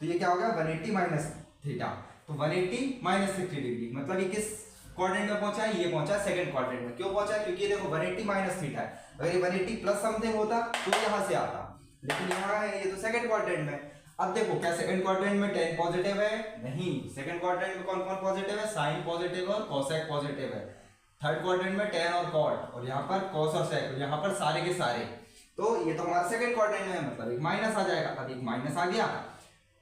तो ये क्या हो गया, 180 माइनस थीटा, तो 180 माइनस 60 डिग्री, मतलब ये किस क्वाड्रेंट में पहुंचा है, ये पहुंचा सेकंड क्वाड्रेंट में। क्यों पहुंचा, क्योंकि ये देखो 180 माइनस थीटा है, अगर ये 180 प्लस समथिंग होता तो यहाँ से आता, लेकिन यहाँ है ये तो सेकंड क्वाड्रेंट में। अब देखो क्या सेकंड क्वाड्रेंट में tan पॉजिटिव है, नहीं, सेकंड क्वाड्रेंट में कौन कौन पॉजिटिव है, साइन पॉजिटिव और कोसेक पॉजिटिव है। थर्ड क्वाड्रेंट में tan और cot, और यहाँ पर cos और sec, और यहाँ पर सारे के सारे। तो ये तो हमारा सेकंड क्वाड्रेंट में है, मतलब एक माइनस आ जाएगा। अब एक माइनस आ गया,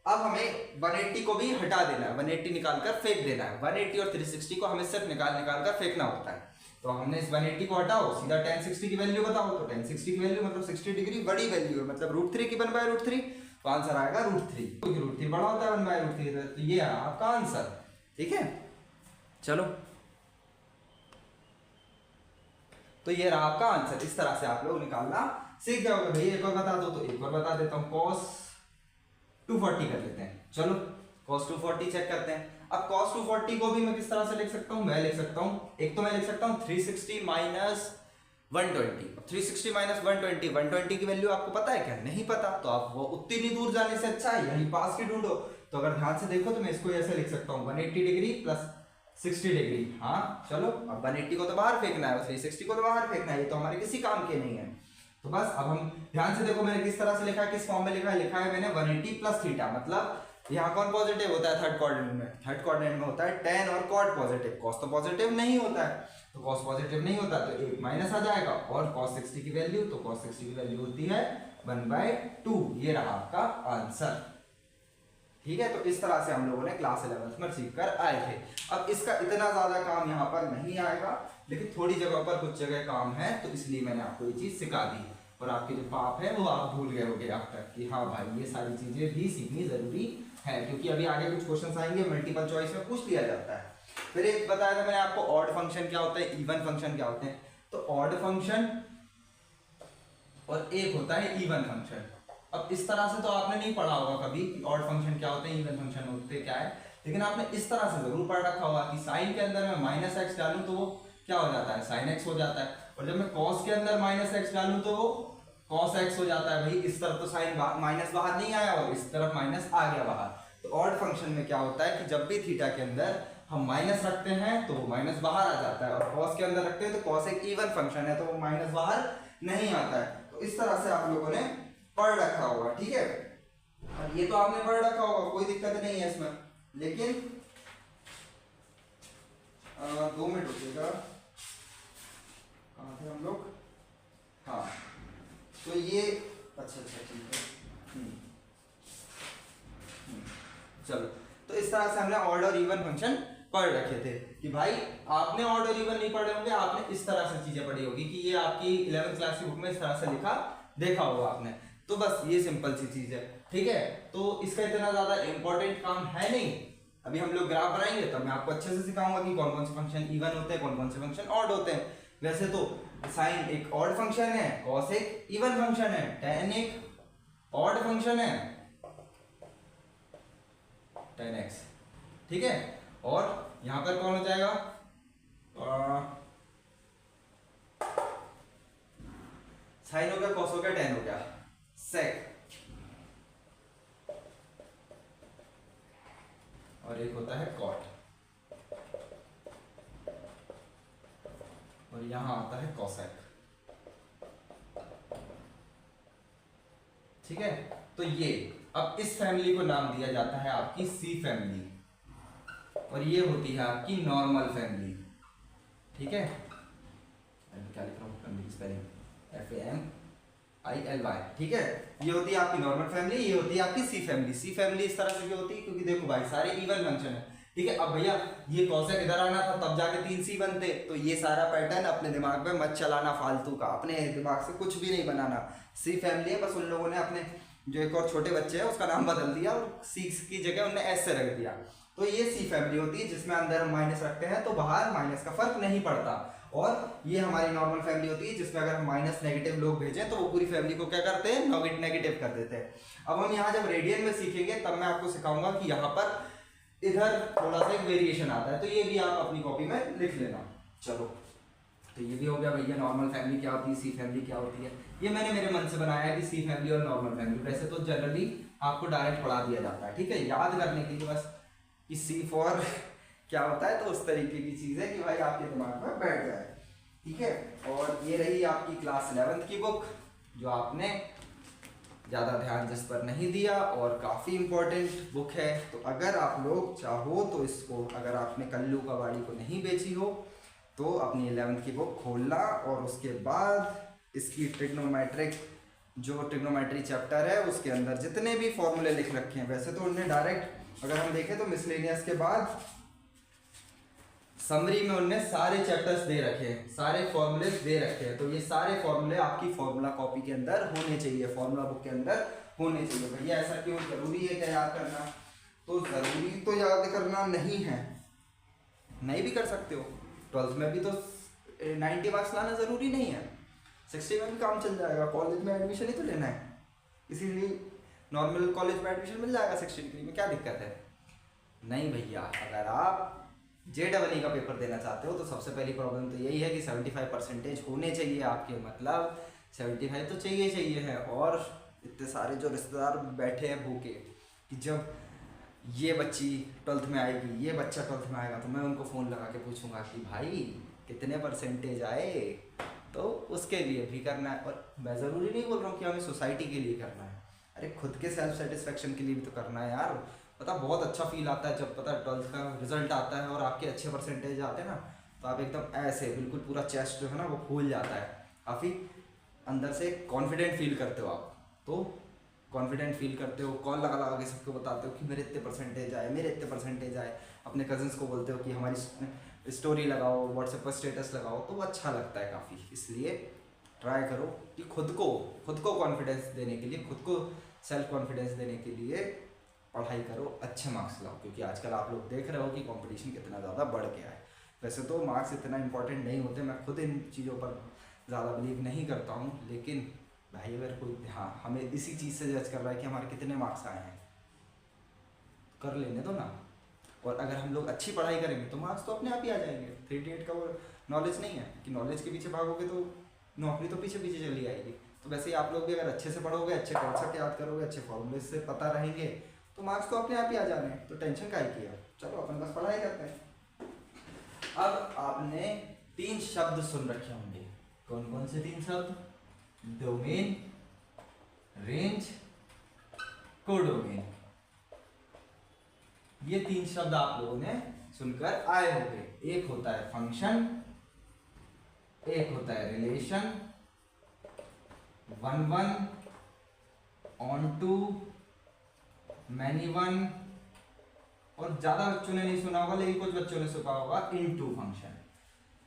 अब हमें 180 को भी हटा देना है, 180 निकाल कर फेंक देना है। 180 और 360 को हमें सिर्फ निकाल कर फेंकना होता है। तो हमने इस 180 को हटाओ, सीधा tan 60 की वैल्यू बताओ, तो tan 60 की वैल्यू मतलब 60 डिग्री बड़ी वैल्यू है, मतलब √3 की 1/√3, तो आंसर आएगा √3, क्योंकि √3 बड़ा होता है 1/√3, तो ये है आपका आंसर। ठीक है, चलो तो ये रहा आपका आंसर। इस तरह से आप लोग निकालना सीख जाओगे। भैया एक बार बता दो, तो एक बार बता देता हूँ, cos 240 कर लेते हैं। चलो cos 240 चेक करते हैं। अब cos 240 को भी मैं किस तरह से लिख सकता हूँ, मैं लिख सकता हूँ, एक तो मैं लिख सकता हूँ 360 माइनस 120। 360 माइनस 120 की वैल्यू आपको पता है क्या, नहीं पता, तो आप वो उतनी नहीं दूर जाने से अच्छा है यहीं पास की ढूंढो। तो अगर ध्यान से देखो तो मैं इसको ऐसे लिख सकता हूँ, 180 डिग्री प्लस 60 डिग्री। हाँ चलो, अब 180 को तो बाहर फेंकना है, 360 को तो बाहर फेंकना है, ये तो हमारे किसी काम के नहीं है। तो बस अब हम ध्यान से देखो मैंने किस तरह से लिखा है, किस फॉर्म में लिखा है मैंने 180 प्लस थीटा, मतलब यहाँ कौन पॉजिटिव होता है, थर्ड क्वाड्रेंट में। थर्ड क्वाड्रेंट में होता है tan और cot पॉजिटिव, cos तो पॉजिटिव नहीं होता है, तो cos पॉजिटिव नहीं होता तो एक माइनस आ जाएगा, और cos 60 की वैल्यू, तो cos 60 की वैल्यू होती है 1/2। ये रहा आपका आंसर। ठीक है, तो इस तरह से हम लोगों ने क्लास 11th में सीख कर आए थे। अब इसका इतना ज्यादा काम यहाँ पर नहीं आएगा, लेकिन थोड़ी जगह पर कुछ जगह काम है, तो इसलिए मैंने आपको ये चीज सिखा दी, और आपके जो पाप है वो आप भूल गए होगे अब तक कि हाँ भाई ये सारी चीजें भी सीखनी जरूरी है, क्योंकि अभी आगे कुछ क्वेश्चन आएंगे मल्टीपल चॉइस में पूछ लिया जाता है। फिर एक बताया था मैंने आपको ऑड फंक्शन क्या होता है, इवन फंक्शन क्या होते हैं। तो ऑड फंक्शन और एक होता है इवन फंक्शन। अब इस तरह से तो आपने नहीं पढ़ा होगा कभी कि ऑड फंक्शन क्या होते हैं, इवन फंक्शन होते क्या है, लेकिन आपने इस तरह से जरूर पढ़ रखा होगा कि साइन के अंदर मैं माइनस एक्स डालूं तो वो क्या हो जाता है, साइन एक्स हो जाता है, और जब मैं कॉस के अंदर माइनस एक्स डालूं तो वो कॉस एक्स हो जाता है। भाई इस तरफ तो साइन माइनस बाहर नहीं आया और इस तरफ माइनस आ गया बाहर, तो ऑड फंक्शन में क्या होता है कि जब भी थीटा के अंदर हम माइनस रखते हैं तो वो माइनस बाहर आ जाता है, और कॉस के अंदर रखते हैं तो कॉस एक इवन फंक्शन है तो वो माइनस बाहर नहीं आता है। तो इस तरह से आप लोगों ने पढ़ रखा होगा, ठीक है। और ये तो आपने पढ़ रखा होगा, कोई दिक्कत नहीं है इसमें। लेकिन 2 मिनट रुकिएगा, कहाँ थे हम लोग? हाँ, तो ये अच्छा ठीक है। चलो, तो इस तरह से हमने ऑड और इवन फंक्शन पढ़ रखे थे कि भाई आपने ऑड और इवन नहीं पढ़े होंगे, आपने इस तरह से चीजें पढ़ी होगी कि ये आपकी 11th क्लास की बुक में इस तरह से लिखा देखा होगा आपने। तो बस ये सिंपल सी चीज है, ठीक है। तो इसका इतना ज्यादा इंपॉर्टेंट काम है नहीं। अभी हम लोग ग्राफ बनाएंगे तब मैं आपको अच्छे से सिखाऊंगा कि कौन कौन से फंक्शन इवन होते हैं, कौन कौन से फंक्शन ऑड होते हैं। वैसे तो साइन एक ऑड फंक्शन है, कॉस एक इवन फंक्शन है, tan एक ऑड फंक्शन है, tan x, ठीक है। और यहां पर कौन हो जाएगा? साइन हो गया, कॉस हो गया, tan हो गया, sec। और एक होता है cot, और यहां आता है cosec, ठीक है। तो ये अब इस फैमिली को नाम दिया जाता है आपकी सी फैमिली, और ये होती है आपकी नॉर्मल फैमिली, ठीक है। क्या लिख रहा हूँ फैमिली की स्पेलिंग? FAMILY, ठीक है। ये होती है आपकी नॉर्मल फैमिली, ये होती है आपकी सी फैमिली। सी फैमिली इस तरह से क्यों होती है? क्योंकि देखो भाई सारे इवन फंक्शन है, ठीक है। अब भैया ये कॉसेक इधर आना था तब जाके 3C बनते, तो ये सारा पैटर्न अपने दिमाग में मत चलाना फालतू का, अपने दिमाग से कुछ भी नहीं बनाना। सी फैमिली है, बस उन लोगों ने अपने जो एक और छोटे बच्चे हैं उसका नाम बदल दिया और सी की जगह उन्होंने एस से रख दिया। तो ये सी फैमिली होती है जिसमें अंदर हम माइनस रखते हैं तो बाहर माइनस का फर्क नहीं पड़ता। और ये हमारी नॉर्मल फैमिली होती है जिसमें अगर हम माइनस नेगेटिव लोग भेजें तो वो पूरी फैमिली को क्या करते हैं? नेगेटिव कर देते हैं। अब हम यहाँ जब रेडियन में सीखेंगे तब मैं आपको सिखाऊंगा कि यहाँ पर इधर थोड़ा सा एक वेरिएशन आता है, तो ये भी आप अपनी कॉपी में लिख लेना। चलो, तो ये भी हो गया भैया नॉर्मल फैमिली क्या होती है, सी फैमिली क्या होती है। ये मैंने मेरे मन से बनाया है कि सी फैमिली और नॉर्मल फैमिली, वैसे तो जनरली आपको डायरेक्ट पढ़ा दिया जाता है, ठीक है, याद करने के लिए बस कि सी फॉर क्या होता है। तो उस तरीके की चीज़ है कि भाई आपके दिमाग में बैठ जाए, ठीक है। और ये रही आपकी क्लास 11th की बुक जो आपने ज़्यादा ध्यान जिस पर नहीं दिया, और काफ़ी इम्पोर्टेंट बुक है। तो अगर आप लोग चाहो तो इसको, अगर आपने कल्लू कबाड़ी को नहीं बेची हो तो अपनी 11th की बुक खोलना, और उसके बाद इसकी ट्रिग्नोमेट्रिक जो ट्रिग्नोमेट्री चैप्टर है उसके अंदर जितने भी फॉर्मूले लिख रखे हैं, वैसे तो उन्होंने डायरेक्ट अगर हम देखें तो मिसलेनियस के बाद समरी में उनने सारे चैप्टर्स दे रखे हैं, सारे फॉर्मूले दे रखे हैं। तो ये सारे फॉर्मूले आपकी फॉर्मूला कॉपी के अंदर होने चाहिए, फॉर्मूला बुक के अंदर होने चाहिए। भैया ऐसा क्यों जरूरी है क्या याद करना? तो जरूरी तो याद करना नहीं है, नहीं भी कर सकते हो। 12th में भी तो 90 मार्क्स लाना जरूरी नहीं है, 60 में भी काम चल जाएगा। कॉलेज में एडमिशन ही तो लेना है, इसीलिए नॉर्मल कॉलेज में एडमिशन मिल जाएगा 60 डिग्री में, क्या दिक्कत है? नहीं भैया, अगर आप JEE का पेपर देना चाहते हो तो सबसे पहली प्रॉब्लम तो यही है कि 75% होने चाहिए आपके, मतलब 75 तो चाहिए है। और इतने सारे जो रिश्तेदार बैठे हैं भूखे कि जब ये बच्ची 12th में आएगी, ये बच्चा 12th में आएगा, तो मैं उनको फ़ोन लगा के पूछूंगा कि भाई कितने परसेंटेज आए, तो उसके लिए भी करना है। और मैं ज़रूरी नहीं बोल रहा हूँ कि हमें सोसाइटी के लिए करना है, अरे खुद के सेल्फ सेटिस्फेक्शन के लिए भी तो करना है यार। पता बहुत अच्छा फील आता है जब पता 12th का रिजल्ट आता है और आपके अच्छे परसेंटेज आते हैं ना, तो आप एकदम ऐसे बिल्कुल पूरा चेस्ट जो है ना वो फूल जाता है, काफ़ी अंदर से कॉन्फिडेंट फील करते हो आप। तो कॉन्फिडेंट फील करते हो, कॉल लगा लगा के सबको बताते हो कि मेरे इतने परसेंटेज आए, मेरे इतने परसेंटेज आए। अपने कजन्स को बोलते हो कि हमारी स्टोरी लगाओ, व्हाट्सएप पर स्टेटस लगाओ, तो वो अच्छा लगता है काफ़ी। इसलिए ट्राई करो कि खुद को कॉन्फिडेंस देने के लिए, खुद को सेल्फ कॉन्फिडेंस देने के लिए पढ़ाई करो, अच्छे मार्क्स लाओ, क्योंकि आजकल आप लोग देख रहे हो कि कंपटीशन कितना ज़्यादा बढ़ गया है। वैसे तो मार्क्स इतना इंपॉर्टेंट नहीं होते, मैं खुद इन चीज़ों पर ज़्यादा बिलीव नहीं करता हूँ, लेकिन भाई अगर कोई हाँ हमें इसी चीज़ से जज कर रहा है कि हमारे कितने मार्क्स आए हैं, कर लेने दो ना। और अगर हम लोग अच्छी पढ़ाई करेंगे तो मार्क्स तो अपने आप ही आ जाएंगे। 3D8 का वो नॉलेज नहीं है कि नॉलेज के पीछे भागोगे तो नौकरी तो पीछे पीछे चली आएगी। तो वैसे ही आप लोग भी अगर अच्छे से पढ़ोगे, अच्छे कॉन्सेप्ट याद करोगे, अच्छे फॉर्मूले से पता रहेंगे, तो मार्क्स तो अपने आप ही आ जाने हैं, तो टेंशन काहे किया, चलो अपन बस पढ़ाई करते हैं। अब आपने 3 शब्द सुन रखे होंगे, कौन कौन से 3 शब्द? Domain, range, codomain. ये 3 शब्द आप लोगों ने सुनकर आए होंगे। एक होता है फंक्शन, एक होता है relation, one one, onto, many one, और ज्यादा बच्चों ने नहीं सुना होगा लेकिन कुछ बच्चों ने सुना होगा इनटू फंक्शन।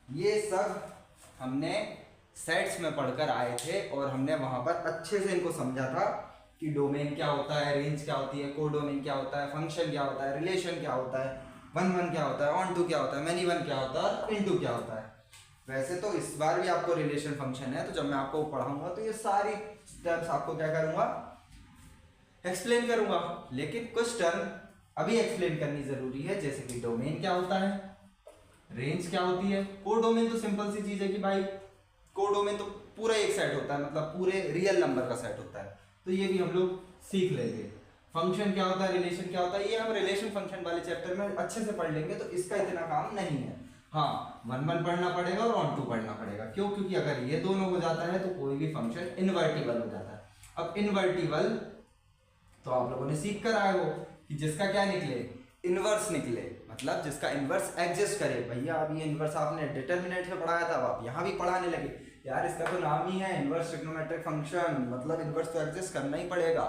ये सब हमने सेट्स में पढ़कर आए थे और हमने वहां पर अच्छे से इनको समझा था कि डोमेन क्या होता है, रेंज क्या होती है, कोडोमेन क्या होता है, फंक्शन क्या होता है, रिलेशन क्या होता है, वन वन क्या होता है, ऑन टू क्या होता है, मैनी वन क्या होता है और इनटू क्या होता है। वैसे तो इस बार भी आपको रिलेशन फंक्शन है, तो जब मैं आपको पढ़ाऊंगा तो ये सारी स्टेप्स आपको क्या करूंगा, एक्सप्लेन करूंगा। लेकिन कुछ टर्म अभी एक्सप्लेन करनी जरूरी है, जैसे कि डोमेन क्या होता है, रेंज क्या होती है। कोडोमेन तो सिंपल सी चीज है कि भाई कोडोमेन तो पूरा एक सेट होता है, मतलब पूरे रियल नंबर का सेट होता है, तो ये भी हम लोग सीख लेंगे। फंक्शन क्या होता है, रिलेशन क्या होता है, ये हम रिलेशन फंक्शन वाले चैप्टर में अच्छे से पढ़ लेंगे, तो इसका इतना काम नहीं है। हाँ, वन वन पढ़ना पड़ेगा और ऑन टू पढ़ना पड़ेगा। क्यों? क्योंकि अगर ये दोनों हो जाता है तो कोई भी फंक्शन इनवर्टिबल हो जाता है। अब इनवर्टिबल तो आप लोगों ने सीख कर आए हो कि जिसका क्या निकले, इनवर्स निकले, मतलब जिसका इनवर्स एग्जिस्ट करे। भैया अभी इनवर्स आपने डिटरमिनेंट में पढ़ाया था, आप यहाँ भी पढ़ाने लगे, यार इसका तो नाम ही है इनवर्स ट्रिग्नोमेट्रिक फंक्शन, मतलब इनवर्स तो एग्जिस्ट करना ही पड़ेगा,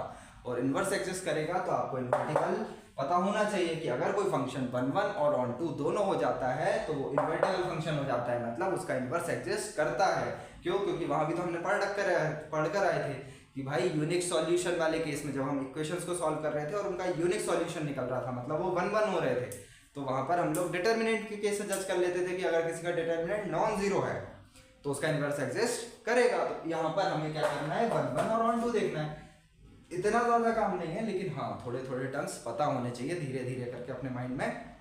और इनवर्स एग्जिस्ट करेगा तो आपको इनवर्टिबल पता होना चाहिए कि अगर कोई फंक्शन वन वन और ऑन टू दोनों हो जाता है तो वो इनवर्टिबल फंक्शन हो जाता है, मतलब उसका इनवर्स एग्जिस्ट करता है। क्यों? क्योंकि वहां भी तो हमने पढ़कर आए थे कि भाई यूनिक सॉल्यूशन वाले केस में जब हम इक्वेशंस को सॉल्व कर रहे थे और उनका यूनिक सॉल्यूशन निकल रहा था, मतलब वो वन वन हो रहे थे, तो वहां पर हम लोग डिटरमिनेंट के केस से जज कर लेते थे कि अगर किसी का डिटरमिनेंट नॉन जीरो है तो उसका इनवर्स एग्जिस्ट करेगा। तो यहाँ पर हमें क्या करना है, वन वन और ऑन टू देखना है। इतना ज्यादा काम नहीं है, लेकिन हाँ थोड़े थोड़े टर्म्स पता होने चाहिए, धीरे धीरे करके अपने माइंड में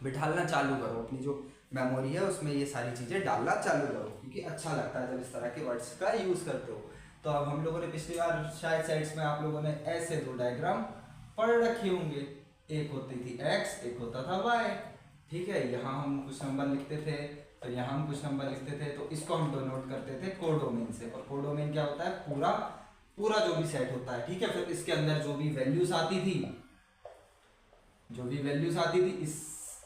बिठालना चालू करो, अपनी जो मेमोरी है उसमें ये सारी चीजें डालना चालू करो, क्योंकि अच्छा लगता है जब इस तरह के वर्ड्स का यूज करते हो। तो अब हम लोगों ने पिछली बार शायद साइड्स में आप लोगों ने ऐसे 2 डायग्राम पढ़ रखे होंगे, एक होती थी x, एक होता था y, ठीक है। यहाँ हम कुछ नंबर लिखते थे, तो यहाँ हम कुछ नंबर लिखते थे, तो इसको हम डिनोट करते थे कोडोमेन से। और कोडोमेन क्या होता है, पूरा जो भी सेट होता है, ठीक है। फिर इसके अंदर जो भी वैल्यूज आती थी, इस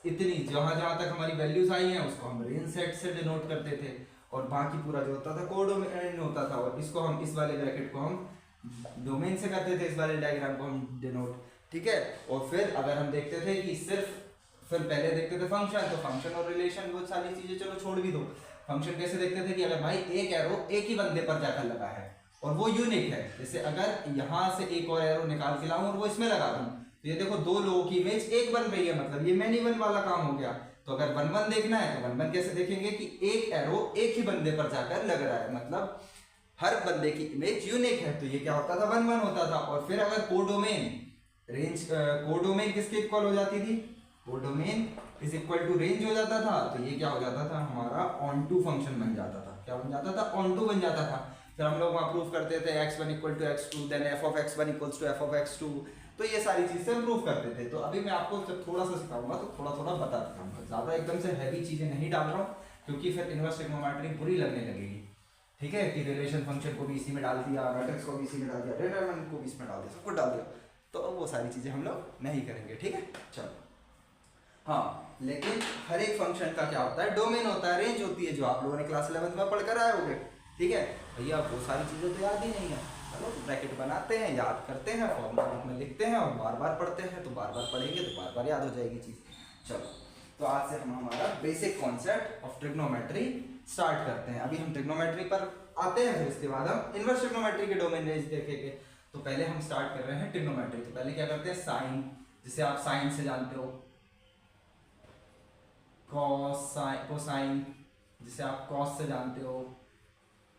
इतनी जहां जहां तक हमारी वैल्यूज आई हैं उसको हम रेंज सेट से डिनोट करते थे, और बाकी पूरा जो होता था कोडोमेन होता था, और इसको हम इस वाले ब्रैकेट को हम डोमेन से करते थे, इस वाले डायग्राम को हम डिनोट, ठीक है। और फिर अगर हम देखते थे कि फिर पहले देखते थे फंक्शन, तो फंक्शन और रिलेशन वो सारी चीजें चलो छोड़ भी दो। फंक्शन कैसे देखते थे कि अगर भाई एक एरो एक ही बंदे पर जाकर लगा है और वो यूनिक है, जैसे अगर यहाँ से एक और एरो निकाल के लाऊं और वो इसमें लगा दूं, तो ये देखो 2 लोगों की इमेज एक बन रही है, मतलब ये मैनी वन वाला काम हो गया। तो अगर वन वन देखना है तो वन वन कैसे देखेंगे कि एक एरो एक ही बंदे पर जाकर लग रहा है, मतलब हर बंदे की इमेज यूनिक है, तो ये क्या होता था, वन वन होता था। और फिर अगर कोडोमेन किसके इक्वल हो जाती थी, codomain is equal to range हो जाता था, तो ये क्या हो जाता था, हमारा ऑन टू फंक्शन बन जाता था। क्या बन जाता था, ऑन टू बन जाता था। फिर हम लोग वहाँ प्रूफ करते थे x1 equal to x2, then f of x1 equals to f of x2, तो ये सारी चीजें हम प्रूफ करते थे। तो अभी मैं आपको जब थोड़ा सा सिखाऊंगा तो थोड़ा थोड़ा बताता रहूँगा, ज्यादा एकदम से हैवी चीजें नहीं डाल रहा हूँ, क्योंकि फिर इनवर्स ट्रिग्नोमेट्री बुरी लगने लगेगी, ठीक है। कि रिलेशन फंक्शन को भी इसी में डाल दिया, मैट्रिक्स को भी इसी में डाल दिया, डिटरमिनेंट को भी इसमें डाल दिया, सब कुछ डाल दिया, तो वो सारी चीजें हम लोग नहीं करेंगे, ठीक है। चलो हाँ, लेकिन हर एक फंक्शन का क्या होता है, डोमेन होता है, रेंज होती है, जो आप लोगों ने क्लास 11 में पढ़कर आए होंगे, ठीक है। भैया वो सारी चीज़ें तो याद ही नहीं है, चलो ब्रैकेट बनाते हैं, याद करते हैं, फॉर्मूला में लिखते हैं और बार बार पढ़ते हैं, तो बार बार पढ़ेंगे तो बार बार याद हो जाएगी चीज़। चलो, तो आज से हम हमारा basic concept of trigonometry start करते हैं। अभी हम ट्रिग्नोमेट्री पर आते हैं, फिर इसके बाद हम इनवर्स ट्रिग्नोमेट्री के डोमेन रेंज देखेंगे। तो पहले हम स्टार्ट कर रहे हैं ट्रिग्नोमेट्री। तो पहले क्या करते हैं, साइन, जिसे आप साइन से जानते हो, कोसाइन जिसे आप कॉस से जानते हो,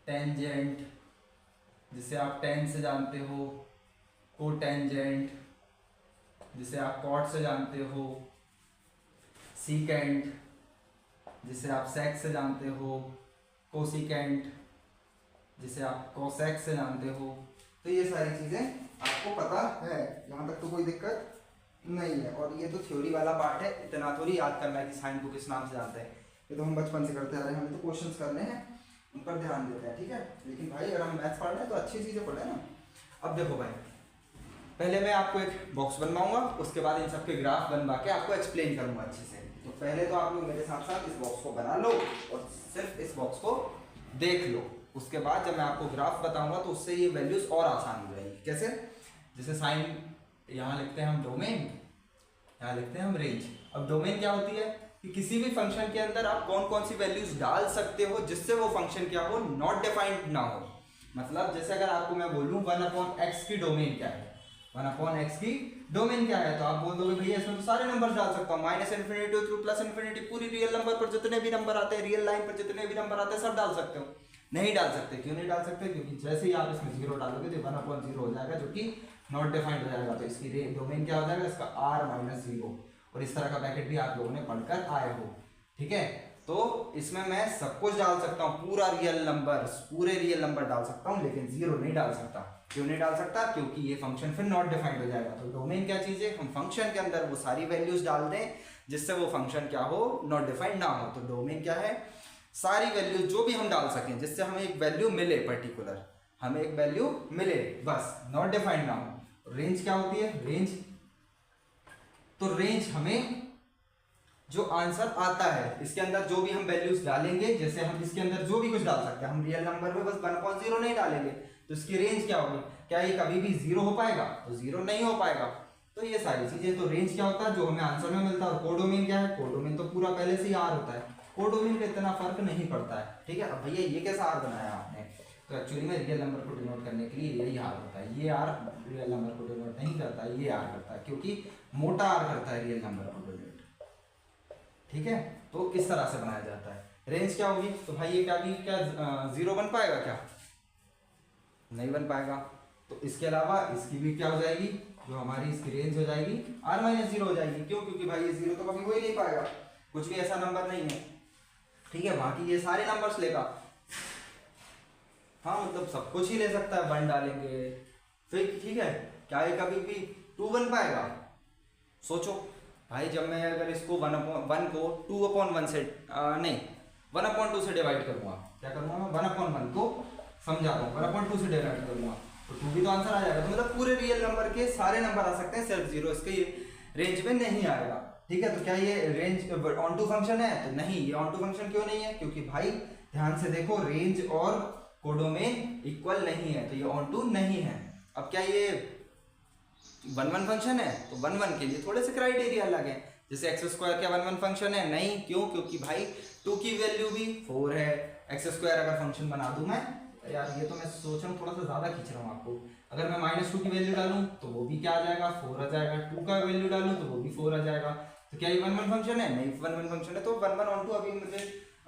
टेंजेंट जिसे आप टेन से जानते हो, कोटेंजेंट जिसे आप कॉट से जानते हो, सीकेंट जिसे आप सेक से जानते हो, कोसिकेंट जिसे आप कोसेक से जानते हो, तो ये सारी चीज़ें आपको पता है, यहाँ तक तो कोई दिक्कत नहीं है। और ये तो थ्योरी वाला पार्ट है, इतना थोड़ी याद करना है कि साइन को किस नाम से जानते हैं, ये तो हम बचपन से करते आ रहे हैं, हमें तो क्वेश्चंस करने हैं, उन पर ध्यान देते हैं, ठीक है। लेकिन भाई अगर हम मैथ्स पढ़ रहे हैं तो अच्छी चीज़ें पढ़े ना। अब देखो भाई, पहले मैं आपको एक बॉक्स बनवाऊंगा, उसके बाद इन सबके ग्राफ बनवा के आपको एक्सप्लेन करूंगा अच्छे से। तो पहले तो आप लोग मेरे साथ साथ इस बॉक्स को बना लो और सिर्फ इस बॉक्स को देख लो। उसके बाद जब मैं आपको ग्राफ बताऊंगा तो उससे ये वैल्यूज और आसान हो जाएगी। कैसे? जैसे साइन, यहाँ लिखते हैं हम डोमेन, यहाँ लिखते हैं हम रेंज। अब डोमेन क्या होती है कि किसी भी फंक्शन के अंदर आप कौन कौन सी वैल्यूज डाल सकते हो जिससे वो फंक्शन क्या हो, नॉट डिफाइंड ना हो। मतलब जैसे अगर आपको मैं बोलूँ 1/x की डोमेन क्या है, 1/x की डोमेन क्या है, तो आप बोल दोगे भैया इसमें तो सारे नंबर डाल सकता हूँ, -∞ to +∞, पूरी रियल नंबर पर जितने भी नंबर आते हैं, रियल लाइन पर जितने भी नंबर आते हैं सब डाल सकते हो। नहीं डाल सकते। क्यों नहीं डाल सकते? क्योंकि जैसे ही आप इसमें 0 डालोगे तो 1/0 हो जाएगा, जो कि नॉट डिफाइंड हो जाएगा। तो इसकी डोमेन क्या हो जाएगा, इसका r-0। और इस तरह का ब्रैकेट भी आप लोगों ने पढ़कर आए हो, ठीक है। तो इसमें मैं सब कुछ डाल सकता हूँ, पूरा रियल नंबर, पूरे रियल नंबर डाल सकता हूँ, लेकिन 0 नहीं डाल सकता। क्यों नहीं डाल सकता? क्योंकि ये फंक्शन फिर नॉट डिफाइंड हो जाएगा। तो डोमेन क्या चीज़ है, हम फंक्शन के अंदर वो सारी वैल्यूज डाल दें जिससे वो फंक्शन क्या हो, नॉट डिफाइंड ना हो। तो डोमेन क्या है, सारी वैल्यूज जो भी हम डाल सकें जिससे हमें एक वैल्यू मिले, पर्टिकुलर हमें एक वैल्यू मिले, बस नॉट डिफाइंड ना हो। रेंज क्या होती है, रेंज, तो रेंज हमें जो आंसर आता है इसके अंदर जो भी हम वैल्यूज डालेंगे, जैसे हम इसके अंदर जो भी कुछ डाल सकते हैं, हम रियल नंबर में बस 1/0 नहीं डालेंगे तो इसकी रेंज क्या होगी, क्या ये कभी भी 0 हो पाएगा? तो 0 नहीं हो पाएगा। तो ये सारी चीजें, तो रेंज क्या होता है, जो हमें आंसर में मिलता है। और कोडोमेन क्या है, कोडोमेन तो पूरा पहले से ही आर होता है, कोडोमेन का इतना फर्क नहीं पड़ता है, ठीक है। अब भैया ये कैसा आर बनाया आपने, तो एक्चुअली में रियल नंबर को डिनोट करने के लिए यही आर होता है। ये आर रियल नंबर को डिनोट नहीं करता, ये आर करता है, क्योंकि मोटा आर करता है रियल नंबर को डिनोट, ठीक है। तो इस तरह से बनाया जाता है। रेंज क्या होगी, तो भाई ये क्या 0 बन पाएगा क्या? नहीं बन पाएगा। तो इसके अलावा इसकी भी क्या हो जाएगी, जो हमारी इसकी रेंज हो जाएगी r-0 हो जाएगी। क्यों? क्योंकि भाई ये 0 तो कभी हो ही नहीं पाएगा, कुछ भी ऐसा नंबर नहीं है, ठीक है। बाकी ये सारे नंबर्स लेगा, हाँ मतलब सब कुछ ही ले सकता है, 1 डालेंगे फिर, ठीक है। क्या ये कभी भी 2 बन पाएगा? सोचो भाई, जब मैं अगर इसको 1 को 2/1 से नहीं 1/2 से डिवाइड करूंगा, क्या करूंगा मैं 1/1 को समझा रहा हूँ, 1/2 से डिवाइड करूंगा तो 2 भी तो आंसर आ जाएगा। तो मतलब पूरे रियल नंबर के सारे नंबर आ सकते हैं, सिर्फ 0 इसके रेंज में नहीं आएगा, ठीक है। तो क्या ये रेंज ऑन टू फंक्शन है? तो नहीं, ये ऑन टू फंक्शन क्यों नहीं है? क्योंकि भाई ध्यान से देखो, रेंज और कोडोमेन इक्वल नहीं है, तो ये ऑन टू नहीं है। अब क्या ये 1/1 फंक्शन है? तो 1/1 के लिए थोड़े से क्राइटेरिया अलग है। जैसे x² क्या 1/1 फंक्शन है? नहीं। क्यों? क्योंकि भाई 2 की वैल्यू भी 4 है। x² अगर फंक्शन बना दूं मैं, यार ये तो मैं सोच रहा हूँ थोड़ा सा ज्यादा खींच रहा हूँ आपको, अगर मैं -2 की वैल्यू डालूं तो वो भी क्या आ जाएगा, 4 आ जाएगा। 2 का वैल्यू डालूं तो वो भी 4 आ जाएगा। तो क्या ये 1/1 फंक्शन है? नहीं 1/1 फंक्शन है। तो 1/1 ऑन टू अभी मुझे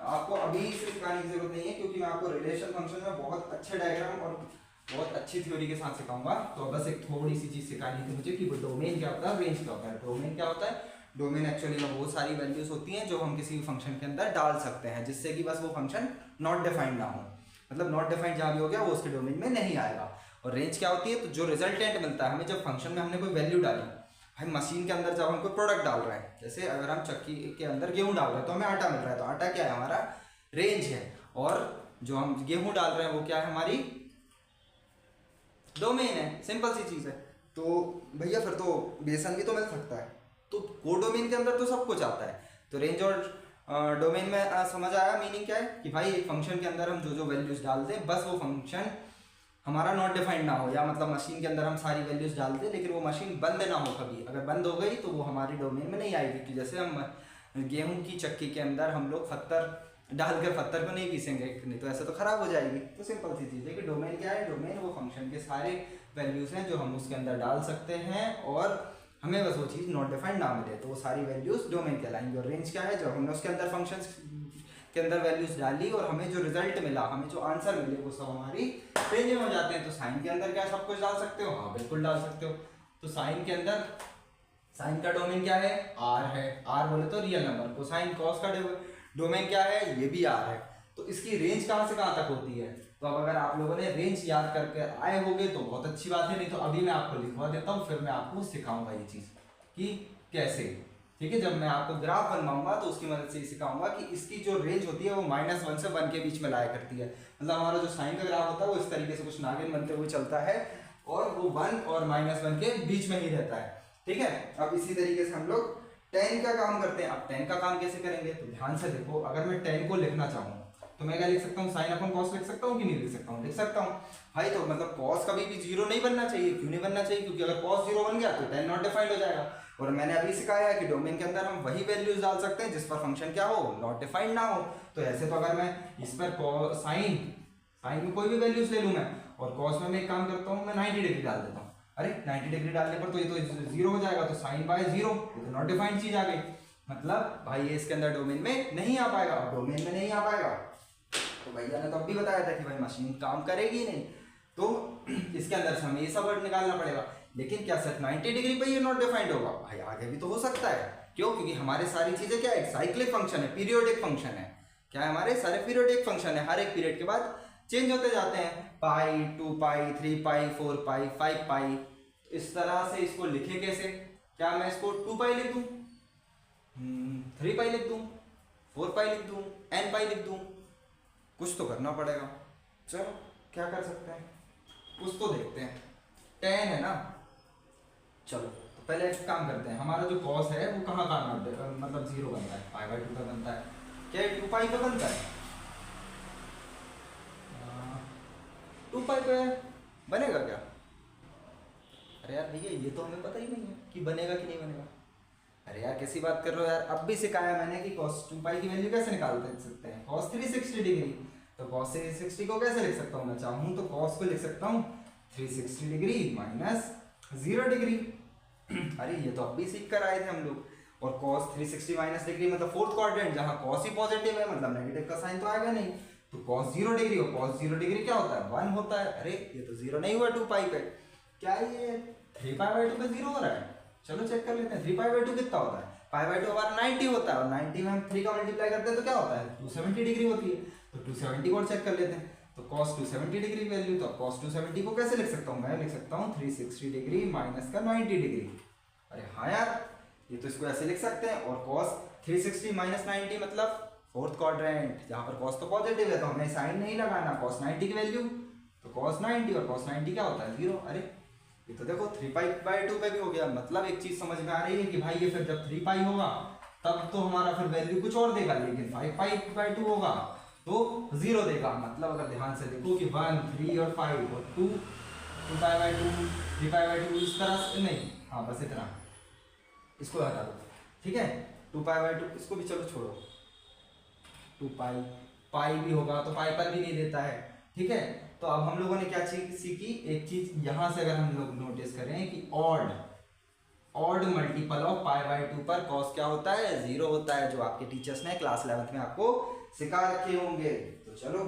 आपको अभी से सिखाने की जरूरत नहीं है, क्योंकि मैं आपको रिलेशन फंक्शन में बहुत अच्छे डायग्राम और बहुत अच्छी थ्योरी के साथ सिखाऊंगा। तो बस एक थोड़ी सी चीज सिखानी थी मुझे कि वो डोमेन क्या होता है, रेंज क्या होता है। डोमेन क्या होता है? डोमेन एक्चुअली में वो सारी वैल्यूज होती हैं जो हम किसी भी फंक्शन के अंदर डाल सकते हैं, जिससे कि बस वो फंक्शन नॉट डिफाइंड ना हो। मतलब नॉट डिफाइंड जहाँ भी हो गया वो उसके डोमेन में नहीं आएगा। और रेंज क्या होती है? तो जो रिजल्टेंट मिलता है हमें जब फंक्शन में हमने कोई वैल्यू डाली, भाई मशीन के अंदर जब हम कोई प्रोडक्ट डाल रहे हैं, जैसे अगर हम चक्की के अंदर गेहूँ डाल रहे हैं तो हमें आटा मिल रहा है, तो आटा क्या है? हमारा रेंज है। और जो हम गेहूँ डाल रहे हैं वो क्या है? हमारी डोमेन है। सिंपल सी चीज है। तो भैया फिर तो बेसन भी तो मिल सकता है। तो कोडोमेन के अंदर तो सब कुछ आता है। तो रेंज और डोमेन में समझ आया मीनिंग क्या है कि भाई एक फंक्शन के अंदर हम जो जो वैल्यूज डालते हैं बस वो फंक्शन हमारा नॉट डिफाइंड ना हो, या मतलब मशीन के अंदर हम सारी वैल्यूज डालते हैं लेकिन वो मशीन बंद ना हो कभी। अगर बंद हो गई तो वो हमारी डोमेन में नहीं आएगी। कि जैसे हम गेहूं की चक्की के अंदर हम लोग पत्थर डालकर पत्थर को नहीं पीसेंगे, नहीं तो ऐसा तो खराब हो जाएगी। तो सिंपल सी चीज़ है कि डोमेन क्या है? डोमेन वो फंक्शन के सारे वैल्यूज हैं जो हम उसके अंदर डाल सकते हैं और हमें बस वो चीज़ नॉट डिफाइंड ना मिले, तो वो सारी वैल्यूज डोमेन कहलाएंगी। और रेंज क्या है? जब हमने उसके अंदर फंक्शन के अंदर वैल्यूज डाली और हमें जो रिजल्ट मिला, हमें जो आंसर मिले, वो सब हमारी रेंज में हो जाते हैं। तो साइन के अंदर क्या सब कुछ डाल सकते हो? हाँ बिल्कुल डाल सकते हो। तो साइन के अंदर, साइन का डोमेन क्या है? आर है। आर बोले तो रियल नंबर। कोसाइन कॉस का डोमेन क्या है? ये भी आर है। तो इसकी रेंज कहाँ से कहाँ तक होती है? तो अब अगर आप लोगों ने रेंज याद करके आए होंगे तो बहुत अच्छी बात है, नहीं तो अभी मैं आपको लिखवा देता हूँ, फिर मैं आपको सिखाऊंगा ये चीज़ कि कैसे। ठीक है, जब मैं आपको ग्राफ बनवाऊंगा तो उसकी मदद से ये सिखाऊंगा कि इसकी जो रेंज होती है वो -1 से 1 के बीच में लाया करती है। मतलब हमारा जो साइन का ग्राफ होता है वो इस तरीके से कुछ नागिन बनते हुए चलता है और वो 1 और -1 के बीच में ही रहता है। ठीक है, अब इसी तरीके से हम लोग tan का काम करते हैं। अब tan का काम कैसे करेंगे, तो ध्यान से देखो, अगर मैं tan को लिखना चाहूँ तो मैं क्या लिख सकता हूँ, साइन अपन कॉस लिख सकता हूँ कि नहीं लिख सकता हूँ, लिख सकता हूँ भाई। तो मतलब कॉस कभी भी 0 नहीं बनना चाहिए। क्यों नहीं बनना चाहिए, क्योंकि अगर कॉस 0 बन गया तो tan नॉट डिफाइंड हो जाएगा। और मैंने अभी सिखाया है कि डोमेन के अंदर हम वही वैल्यूज डाल सकते हैं जिस पर फंक्शन क्या हो, नॉट डिफाइंड ना हो। तो ऐसे तो अगर मैं इस पर साइन में कोई भी वैल्यूज ले लूँ मैं, और कॉस में मैं एक काम करता हूँ, मैं 90 डिग्री डाल देता हूँ। अरे 90 डिग्री डालने पर तो ये तो 0 हो जाएगा, तो साइन बाय 0, ये तो नॉट डिफाइंड चीज आ गई। मतलब भाई ये इसके अंदर डोमेन में नहीं आ पाएगा। अब डोमेन में नहीं आ पाएगा तो भैया ने तो अब भी बताया था कि भाई मशीन काम करेगी नहीं, तो इसके अंदर से हमें ये सब वर्ड निकालना पड़ेगा। लेकिन क्या सिर्फ 90 डिग्री पे ये नॉट डिफाइंड होगा, भाई आगे भी तो हो सकता है। क्यों, क्योंकि हमारे सारी चीजें क्या है, साइक्लिक फंक्शन है, पीरियोडिक फंक्शन है। क्या है, हमारे सारे पीरियोडिक फंक्शन है, हर एक पीरियड के बाद चेंज होते जाते हैं, पाई, 2 पाई, 3 पाई, 4 पाई, 5 पाई। इस तरह से इसको लिखे कैसे, क्या मैं इसको 2 पाई लिख दूं, 3 पाई लिख दूं, 4 पाई लिख दूं, n पाई लिख दूं, कुछ तो करना पड़ेगा। चलो क्या कर सकते हैं, कुछ तो देखते हैं। 10 है ना, चलो तो पहले एक काम करते हैं, हमारा जो कॉस है वो कहाँ कहाँ मतलब 0 बनता है, π/2 पे बनता है, क्या 2 पाई पे बनता है, 2 पाई पे बनेगा क्या। अरे यार भैया ये तो हमें पता ही नहीं है कि बनेगा कि नहीं बनेगा। अरे यार कैसी बात कर रहे हो यार, अब भी सिखाया मैंने कि cos 2 पाई की वैल्यू कैसे निकाल सकते हैं, cos 360 डिग्री। तो cos 360 को कैसे लिख सकता हूँ, मैं चाहूँ तो cos को लिख सकता हूँ 360 डिग्री माइनस 0 डिग्री। अरे ये तो अब भी सीख कर आए थे हम लोग। और cos 360 माइनस डिग्री मतलब फोर्थ क्वाड्रेंट, जहाँ cos ही पॉजिटिव है, मतलब नेगेटिव का साइन तो आएगा नहीं। तो cos 0 डिग्री, और cos 0 डिग्री क्या होता है, 1 होता है। अरे ये तो 0 नहीं हुआ 2 पाई पे, क्या ये 3 π/2 पे 0 हो रहा है। चलो चेक कर लेते हैं, 3 π/2 कितना होता है, π/2 हमारा 90 होता है, और 90 में हम 3 का मल्टीप्लाई करते हैं तो क्या होता है, 270 डिग्री होती है। तो 270 को चेक कर लेते हैं, तो cos 270 डिग्री वैल्यू, तो cos 270 को कैसे लिख सकता हूँ, मैं लिख सकता हूँ 360 डिग्री माइनस का 90 डिग्री। अरे हाँ यार, ये तो इसको ऐसे लिख सकते हैं। और cos 360 माइनस 90 मतलब फोर्थ क्वाड्रेंट, जहाँ पर cos तो पॉजिटिव है तो हमें साइन नहीं लगाना, cos 90 की वैल्यू, तो cos 90, और cos 90 क्या होता है 0। अरे ये तो देखो 3 π/2 पे भी हो गया। मतलब एक चीज समझ में आ रही है कि भाई ये फिर जब 3 पाई होगा तब तो हमारा फिर वैल्यू कुछ और देगा, लेकिन 5 π/2 होगा तो 0 देगा। मतलब अगर ध्यान से देखो कि 1, 3 और 5 और 2 π/2, 3 π/2 इस तरह से नहीं, हाँ बस इतना, इसको हटा दो। ठीक है, 2 π/2 इसको भी चलो छोड़ो, 2 पाई भी होगा तो पाई पर भी नहीं देता है। ठीक है, तो अब हम लोगों ने क्या चीज सीखी, एक चीज यहां से अगर हम लोग नोटिस करें कि ऑड मल्टीपल ऑफ π/2 पर cos क्या होता है, 0 होता है, जो आपके टीचर्स ने क्लास 11th में आपको सिखा रखे होंगे। तो चलो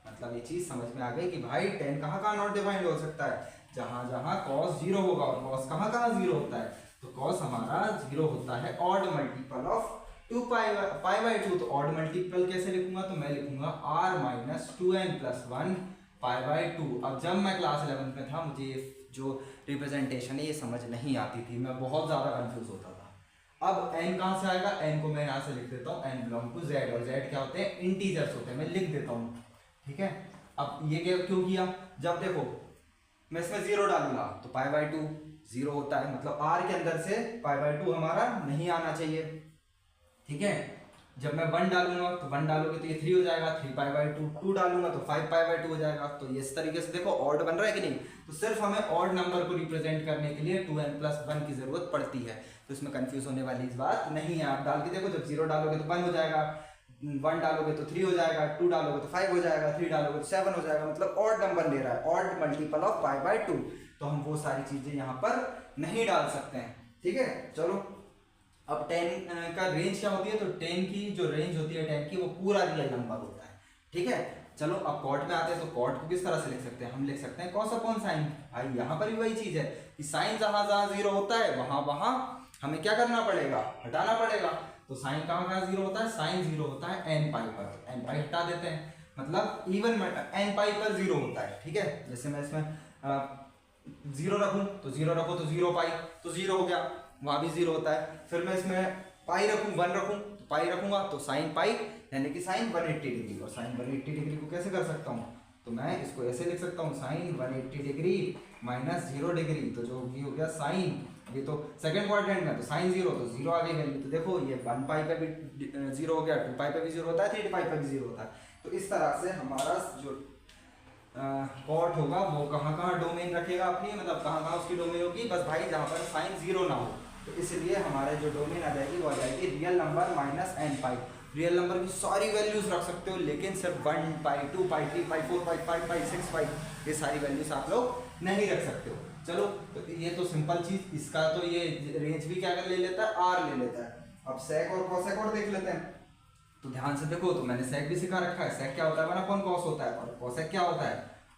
मतलब ये चीज समझ में आ गई कि भाई 10 कहाँ कहाँ नॉट डिफाइंड हो सकता है, जहां जहां cos 0 होगा। और cos कहाँ कहाँ 0 होता है, तो cos हमारा 0 होता है ऑड मल्टीपल ऑफ 2 π/2। तो ऑड मल्टीपल कैसे लिखूंगा, तो मैं लिखूंगा r माइनस 2n प्लस 1 π/2। अब जब मैं क्लास 11th में था मुझे जो रिप्रेजेंटेशन है ये समझ नहीं आती थी, मैं बहुत ज़्यादा कंफ्यूज होता था। अब n कहाँ से आएगा, n को मैं यहाँ से लिख देता हूँ, n बिलोंग टू z, और z क्या होते हैं, इंटीजर्स होते हैं, मैं लिख देता हूँ। ठीक है, अब ये क्या क्यों किया, जब देखो मैं इसमें 0 डालूंगा तो π/2 0 होता है, मतलब r के अंदर से π/2 हमारा नहीं आना चाहिए। ठीक है, जब मैं 1 डालूंगा तो 1 डालोगे तो ये 3 हो जाएगा, 3 π/2, 2 डालूंगा तो 5 π/2 हो जाएगा। तो ये इस तरीके से देखो ऑड बन रहा है कि नहीं। तो सिर्फ हमें ऑड नंबर को रिप्रेजेंट करने के लिए 2n प्लस 1 की जरूरत पड़ती है, तो इसमें कंफ्यूज होने वाली इस बात नहीं है। आप डाल के देखो, जब 0 डालोगे तो 1 हो जाएगा, 1 डालोगे तो 3 हो जाएगा, 2 डालोगे तो 5 हो जाएगा, 3 डालोगे तो 7 हो जाएगा, मतलब ऑड नंबर ले रहा है, ऑड मल्टीपल ऑफ π/2। तो हम वो सारी चीजें यहाँ पर नहीं डाल सकते हैं। ठीक है, चलो अब 10 का रेंज क्या होती है, तो 10 की जो रेंज होती है 10 की वो पूरा रियल नंबर होता है। ठीक है, चलो अब कॉट में आते हैं, तो कॉट को किस तरह से लिख सकते हैं, हम लिख सकते हैं कॉस अपॉन साइन। भाई यहाँ पर भी वही चीज है कि साइन जहां जहां 0 होता है वहां वहां हमें क्या करना पड़ेगा, हटाना पड़ेगा। तो साइन कहाँ कहाँ 0 होता है, साइन 0 होता है n पाई पर, n पाई हटा देते हैं। मतलब इवन n पाई पर 0 होता है, ठीक है। जैसे मैं इसमें 0 रखूँ तो 0 रखो तो 0 पाई तो 0 हो गया, वहाँ भी 0 होता है। फिर मैं इसमें पाई रखूँ 1 रखूँ तो पाई रखूँगा तो साइन पाई यानी कि साइन 180 डिग्री। और साइन 180 डिग्री को कैसे कर सकता हूँ, तो मैं इसको ऐसे लिख सकता हूँ साइन 180 डिग्री माइनस 0 डिग्री, तो जो भी हो गया साइन, ये तो सेकंड क्वाड्रेंट में तो साइन 0 तो 0 आ गई वैल्यू। तो देखो ये 1 पाई पे भी 0 हो गया, 2 पाई पे भी 0 होता है, 3 पाई पे भी 0 होता है। तो इस तरह से हमारा जो कॉट होगा वो कहाँ कहाँ डोमेन रखेगा अपनी, मतलब कहाँ कहाँ उसकी डोमेन होगी, बस भाई जहाँ पर साइन 0 ना हो। तो इसलिए हमारे जो डोमेन आ जाएगी वो आ जाएगी रियल नंबर माइनस n पाई। रियल नंबर की सारी वैल्यूज रख सकते हो, लेकिन सिर्फ 1 पाई 2 पाई 3 पाई 4 पाई 5 पाई 6 पाई ये सारी वैल्यूज आप लोग नहीं रख सकते हो। चलो तो ये तो सिंपल चीज, इसका तो ये रेंज भी क्या कर ले लेता है, r ले लेता है। अब सेक और कॉसेक और देख लेते हैं, तो ध्यान से देखो। तो मैंने सेक भी सिखा रखा है, सेक क्या होता है 1 अपॉन कॉस होता है, और कॉसेक क्या होता है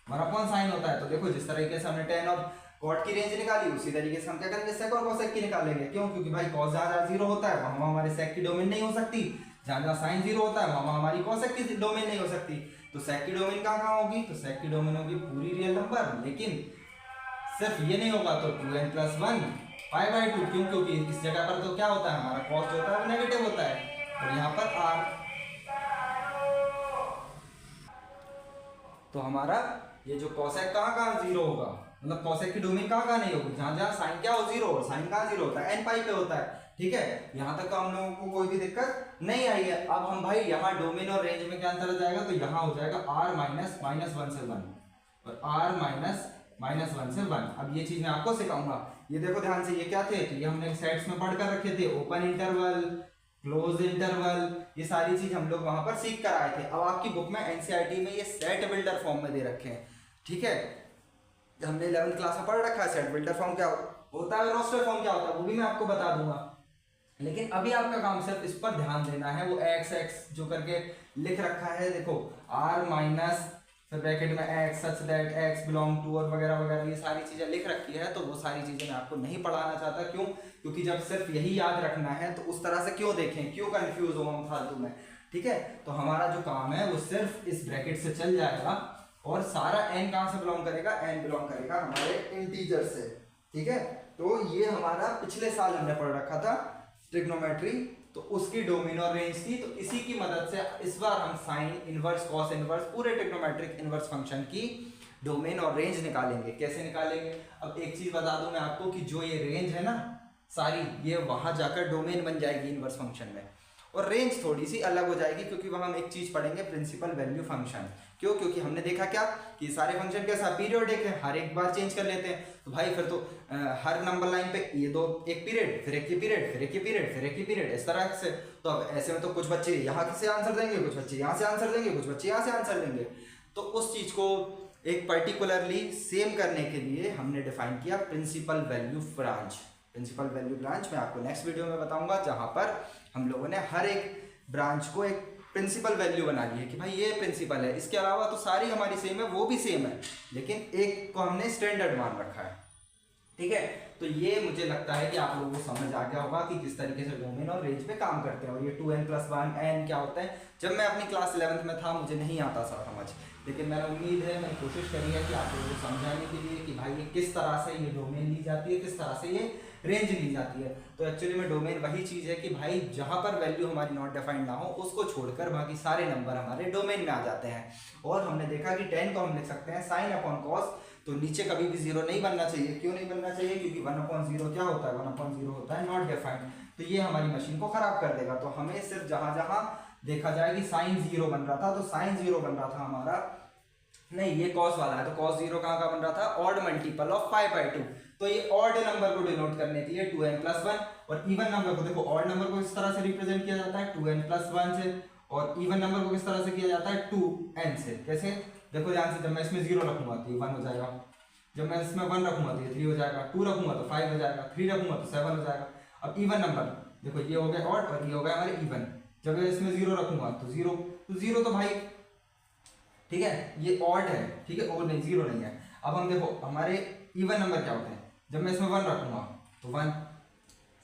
1 अपॉन साइन होता है। तो देखो जिस तरीके से हमने tan और कॉट की रेंज निकाली, उसी तरीके से हम क्या करेंगे सेक और कॉसेक की निकालेंगे। क्यों, क्योंकि भाई कॉस जहाँ जहाँ 0 होता है वहाँ हमारे सेक की डोमेन नहीं हो सकती, जहाँ जहाँ साइन 0 होता है वहाँ हमारी कॉसेक की डोमेन नहीं हो सकती। तो सेक की डोमेन कहाँ कहाँ होगी, तो सेक की डोमेन होगी पूरी रियल नंबर, लेकिन सिर्फ ये नहीं होगा तो 2n + 1 पाई बाई 2। क्यों, क्योंकि इस जगह पर तो क्या होता है हमारा कॉस जो होता है वो नेगेटिव होता है, और यहाँ पर r। तो हमारा ये जो कॉसेक कहाँ कहाँ 0 होगा, मतलब कॉसेक की डोमेन कहाँ कहाँ नहीं होगी, जहाँ जहाँ साइन क्या हो 0, और साइन कहाँ 0 होता है n पाई पे होता है, ठीक है। यहाँ तक तो हम लोगों को कोई भी दिक्कत नहीं आई है। अब हम भाई यहाँ डोमेन और रेंज में क्या अंतर हो जाएगा, तो यहाँ हो जाएगा r माइनस -1 से 1 और r माइनस -1 से 1। अब ये चीज मैं आपको सिखाऊंगा। ये देखो ध्यान से, ये क्या थे, तो ये हमने सेट्स में पढ़ कर रखे थे, ओपन इंटरवल, क्लोज इंटरवल, ये सारी चीज हम लोग वहां पर सीख कर आए थे। अब आपकी बुक में एनसीईआरटी में ये सेट बिल्डर फॉर्म में दे रखे हैं, ठीक है। हमने 11th क्लास में पढ़ रखा है सेट बिल्डर फॉर्म क्या होता है, रोस्टर फॉर्म क्या होता है, वो भी मैं आपको बता दूंगा। लेकिन अभी आपका काम सिर्फ इस पर ध्यान देना है, वो x जो करके लिख रखा है, देखो r माइनस फिर ब्रैकेट में x such that x belong to और वगैरह वगैरह ये सारी चीजें लिख रखी है। तो वो सारी चीजें मैं आपको नहीं पढ़ाना चाहता। क्यों, क्योंकि जब सिर्फ यही याद रखना है तो उस तरह से क्यों देखें, क्यों कंफ्यूज हो हम फालतू में, ठीक है। तो हमारा जो काम है वो सिर्फ इस ब्रैकेट से चल जाएगा, और सारा n कहाँ से बिलोंग करेगा, n बिलोंग करेगा हमारे इंटीजर से, ठीक है। तो ये हमारा पिछले साल हमने पढ़ रखा था ट्रिग्नोमेट्री, तो उसकी डोमेन और रेंज थी। तो इसी की मदद से इस बार हम साइन इनवर्स, कॉस इनवर्स, पूरे ट्रिग्नोमेट्रिक इनवर्स फंक्शन की डोमेन और रेंज निकालेंगे। कैसे निकालेंगे, अब एक चीज बता दूं मैं आपको कि जो ये रेंज है ना सारी, ये वहां जाकर डोमेन बन जाएगी इनवर्स फंक्शन में, और रेंज थोड़ी सी अलग हो जाएगी, क्योंकि वहां हम एक चीज पढ़ेंगे प्रिंसिपल वैल्यू फंक्शन। क्यों, क्योंकि हमने देखा क्या कि सारे फंक्शन कैसा पीरियोडिक है, हर एक बार चेंज कर लेते हैं। तो भाई फिर तो हर नंबर लाइन पे ये दो एक पीरियड, फिर एक ये पीरियड, फिर एक ये पीरियड, फिर एक ये पीरियड, इस तरह से। तो अब ऐसे में तो कुछ बच्चे यहाँ से आंसर देंगे, कुछ बच्चे यहाँ से आंसर देंगे, कुछ बच्चे यहाँ से आंसर देंगे। तो उस चीज को एक पर्टिकुलरली सेम करने के लिए हमने डिफाइन किया principal value branch. Principal value branch मैं आपको नेक्स्ट वीडियो में बताऊंगा, जहां पर हम लोगों ने हर एक ब्रांच को एक प्रिंसिपल वैल्यू बना ली है कि भाई ये प्रिंसिपल है, इसके अलावा तो सारी हमारी सेम है, वो भी सेम है, लेकिन एक को हमने स्टैंडर्ड मान रखा है, ठीक है। तो ये मुझे लगता है कि आप लोगों को समझ आ गया होगा कि किस तरीके से डोमेन और रेंज पे काम करते हैं। और ये 2n + 1 n क्या होता है, जब मैं अपनी क्लास 11th में था मुझे नहीं आता था समझ, लेकिन मैंने उम्मीद है, मैंने कोशिश करी है कि आप लोगों को समझाने के लिए कि भाई ये किस तरह से ये डोमेन ली जाती है, किस तरह से ये रेंज ली जाती है। तो एक्चुअली में डोमेन वही चीज़ है कि भाई जहाँ पर वैल्यू हमारी नॉट डिफाइंड ना हो उसको छोड़कर बाकी सारे नंबर हमारे डोमेन में आ जाते हैं। और हमने देखा कि 10 को हम लिख सकते हैं साइन अपॉन कॉस, तो नीचे कभी भी 0 नहीं बनना चाहिए। क्यों नहीं बनना चाहिए, क्योंकि 1/0 क्या होता है, 1/0 होता है नॉट डिफाइंड। तो ये हमारी मशीन को खराब कर देगा। तो हमें सिर्फ जहां जहां देखा जाए कि साइन 0 बन रहा था, तो साइन 0 बन रहा था हमारा, नहीं ये कॉस वाला है, तो कॉस 0 कहाँ का बन रहा था, ऑड मल्टीपल ऑफ 5/2। तो ये ऑड नंबर को डिनोट करने के लिए 2n + 1, और इवन नंबर को देखो, ऑड नंबर को इस तरह से रिप्रेजेंट किया जाता है 2n + 1 से, और इवन नंबर को किस तरह से किया जाता है 2n से। कैसे, देखो ध्यान से, जब मैं इसमें 0 रखूंगा तो ये 1 हो जाएगा, जब मैं इसमें 1 रखूंगा तो ये 3 हो जाएगा, 2 रखूंगा तो 5 हो जाएगा, 3 रखूंगा तो 7 हो जाएगा। अब इवन नंबर देखो, ये हो गया ऑड और ये हो गया हमारे इवन। जब मैं इसमें 0 रखूंगा तो 0 तो भाई ठीक है ये ऑड है, ठीक है, और नहीं 0 नहीं है। अब हम देखो हमारे इवन नंबर क्या होते हैं, जब मैं इसमें 1 रखूंगा तो 1,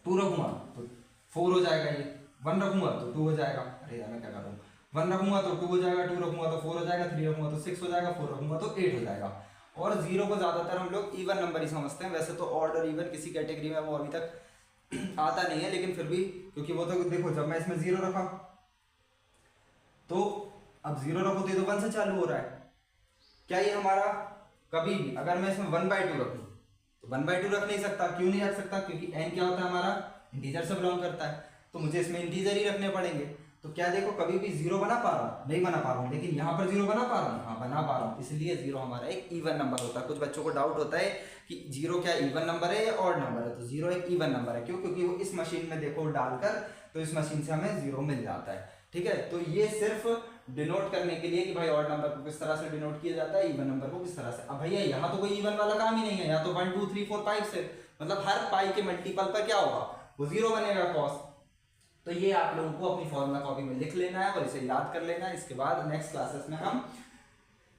2 रखूंगा तो 4 हो जाएगा, ये 1 रखूंगा तो 2 हो जाएगा। अरे यार मैं क्या कर रहा हूँ, 1 रखूंगा तो 2 हो जाएगा, 2 रखूंगा तो 4 हो जाएगा, 3 रखूंगा तो 6 हो जाएगा, 4 रखूंगा तो 8 हो जाएगा। और 0 को ज्यादातर हम लोग इवन नंबर ही समझते हैं। वैसे तो ऑड और इवन किसी कैटेगरी में वो अभी तक आता नहीं है, लेकिन फिर भी क्योंकि वो तो देखो जब मैं इसमें 0 रखा तो अब 0 रखो तो ये तो 1 से चालू हो रहा है। क्या ये हमारा कभी भी अगर मैं इसमें 1/2 रखूं तो 1/2 रख नहीं सकता। क्यों नहीं रख सकता? क्योंकि n क्या होता है हमारा, इंटीजर से बिलोंग करता है, तो मुझे इसमें इंटीजर ही रखने पड़ेंगे। तो क्या देखो कभी भी 0 बना पा रहा हूँ? नहीं बना पा रहा हूँ, लेकिन यहाँ पर 0 बना पा रहा हूँ, हाँ बना पा रहा हूँ, इसलिए 0 हमारा एक इवन नंबर होता है। कुछ बच्चों को डाउट होता है कि 0 क्या इवन नंबर है या ऑड नंबर है? तो 0 एक इवन नंबर है। क्यों? क्योंकि वो इस मशीन में देखो डालकर तो इस मशीन से हमें 0 मिल जाता है। ठीक है, तो ये सिर्फ डिनोट करने के लिए कि भाई ऑड नंबर को किस तरह से डिनोट किया जाता है, इवन नंबर को किस तरह से। अब भैया यहाँ तो कोई इवन वाला काम ही नहीं है, यहाँ तो 1 2 3 4 5 से मतलब हर पाई के मल्टीपल पर क्या होगा, वो 0 बनेगा कॉस। तो ये आप लोगों को अपनी फॉर्मूला कॉपी में लिख लेना है और इसे याद कर लेना है। इसके बाद नेक्स्ट क्लासेस में हम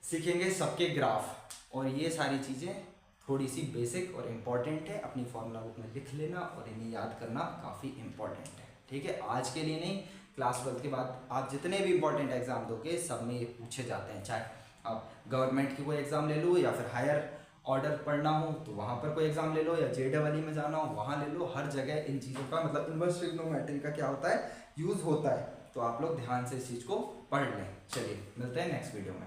सीखेंगे सबके ग्राफ, और ये सारी चीज़ें थोड़ी सी बेसिक और इम्पॉर्टेंट है। अपनी फॉर्मूला बुक में लिख लेना और इन्हें याद करना काफ़ी इंपॉर्टेंट है। ठीक है, आज के लिए नहीं, क्लास 12 के बाद आप जितने भी इंपॉर्टेंट एग्जाम दोगे सब में ये पूछे जाते हैं। चाहे आप गवर्नमेंट की कोई एग्जाम ले लो या फिर हायर ऑर्डर पढ़ना हो तो वहाँ पर कोई एग्जाम ले लो, या JEE में जाना हो वहाँ ले लो। हर जगह इन चीज़ों का मतलब इनवर्स ट्रिग्नोमेट्री का क्या होता है, यूज़ होता है। तो आप लोग ध्यान से इस चीज़ को पढ़ लें। चलिए मिलते हैं नेक्स्ट वीडियो में।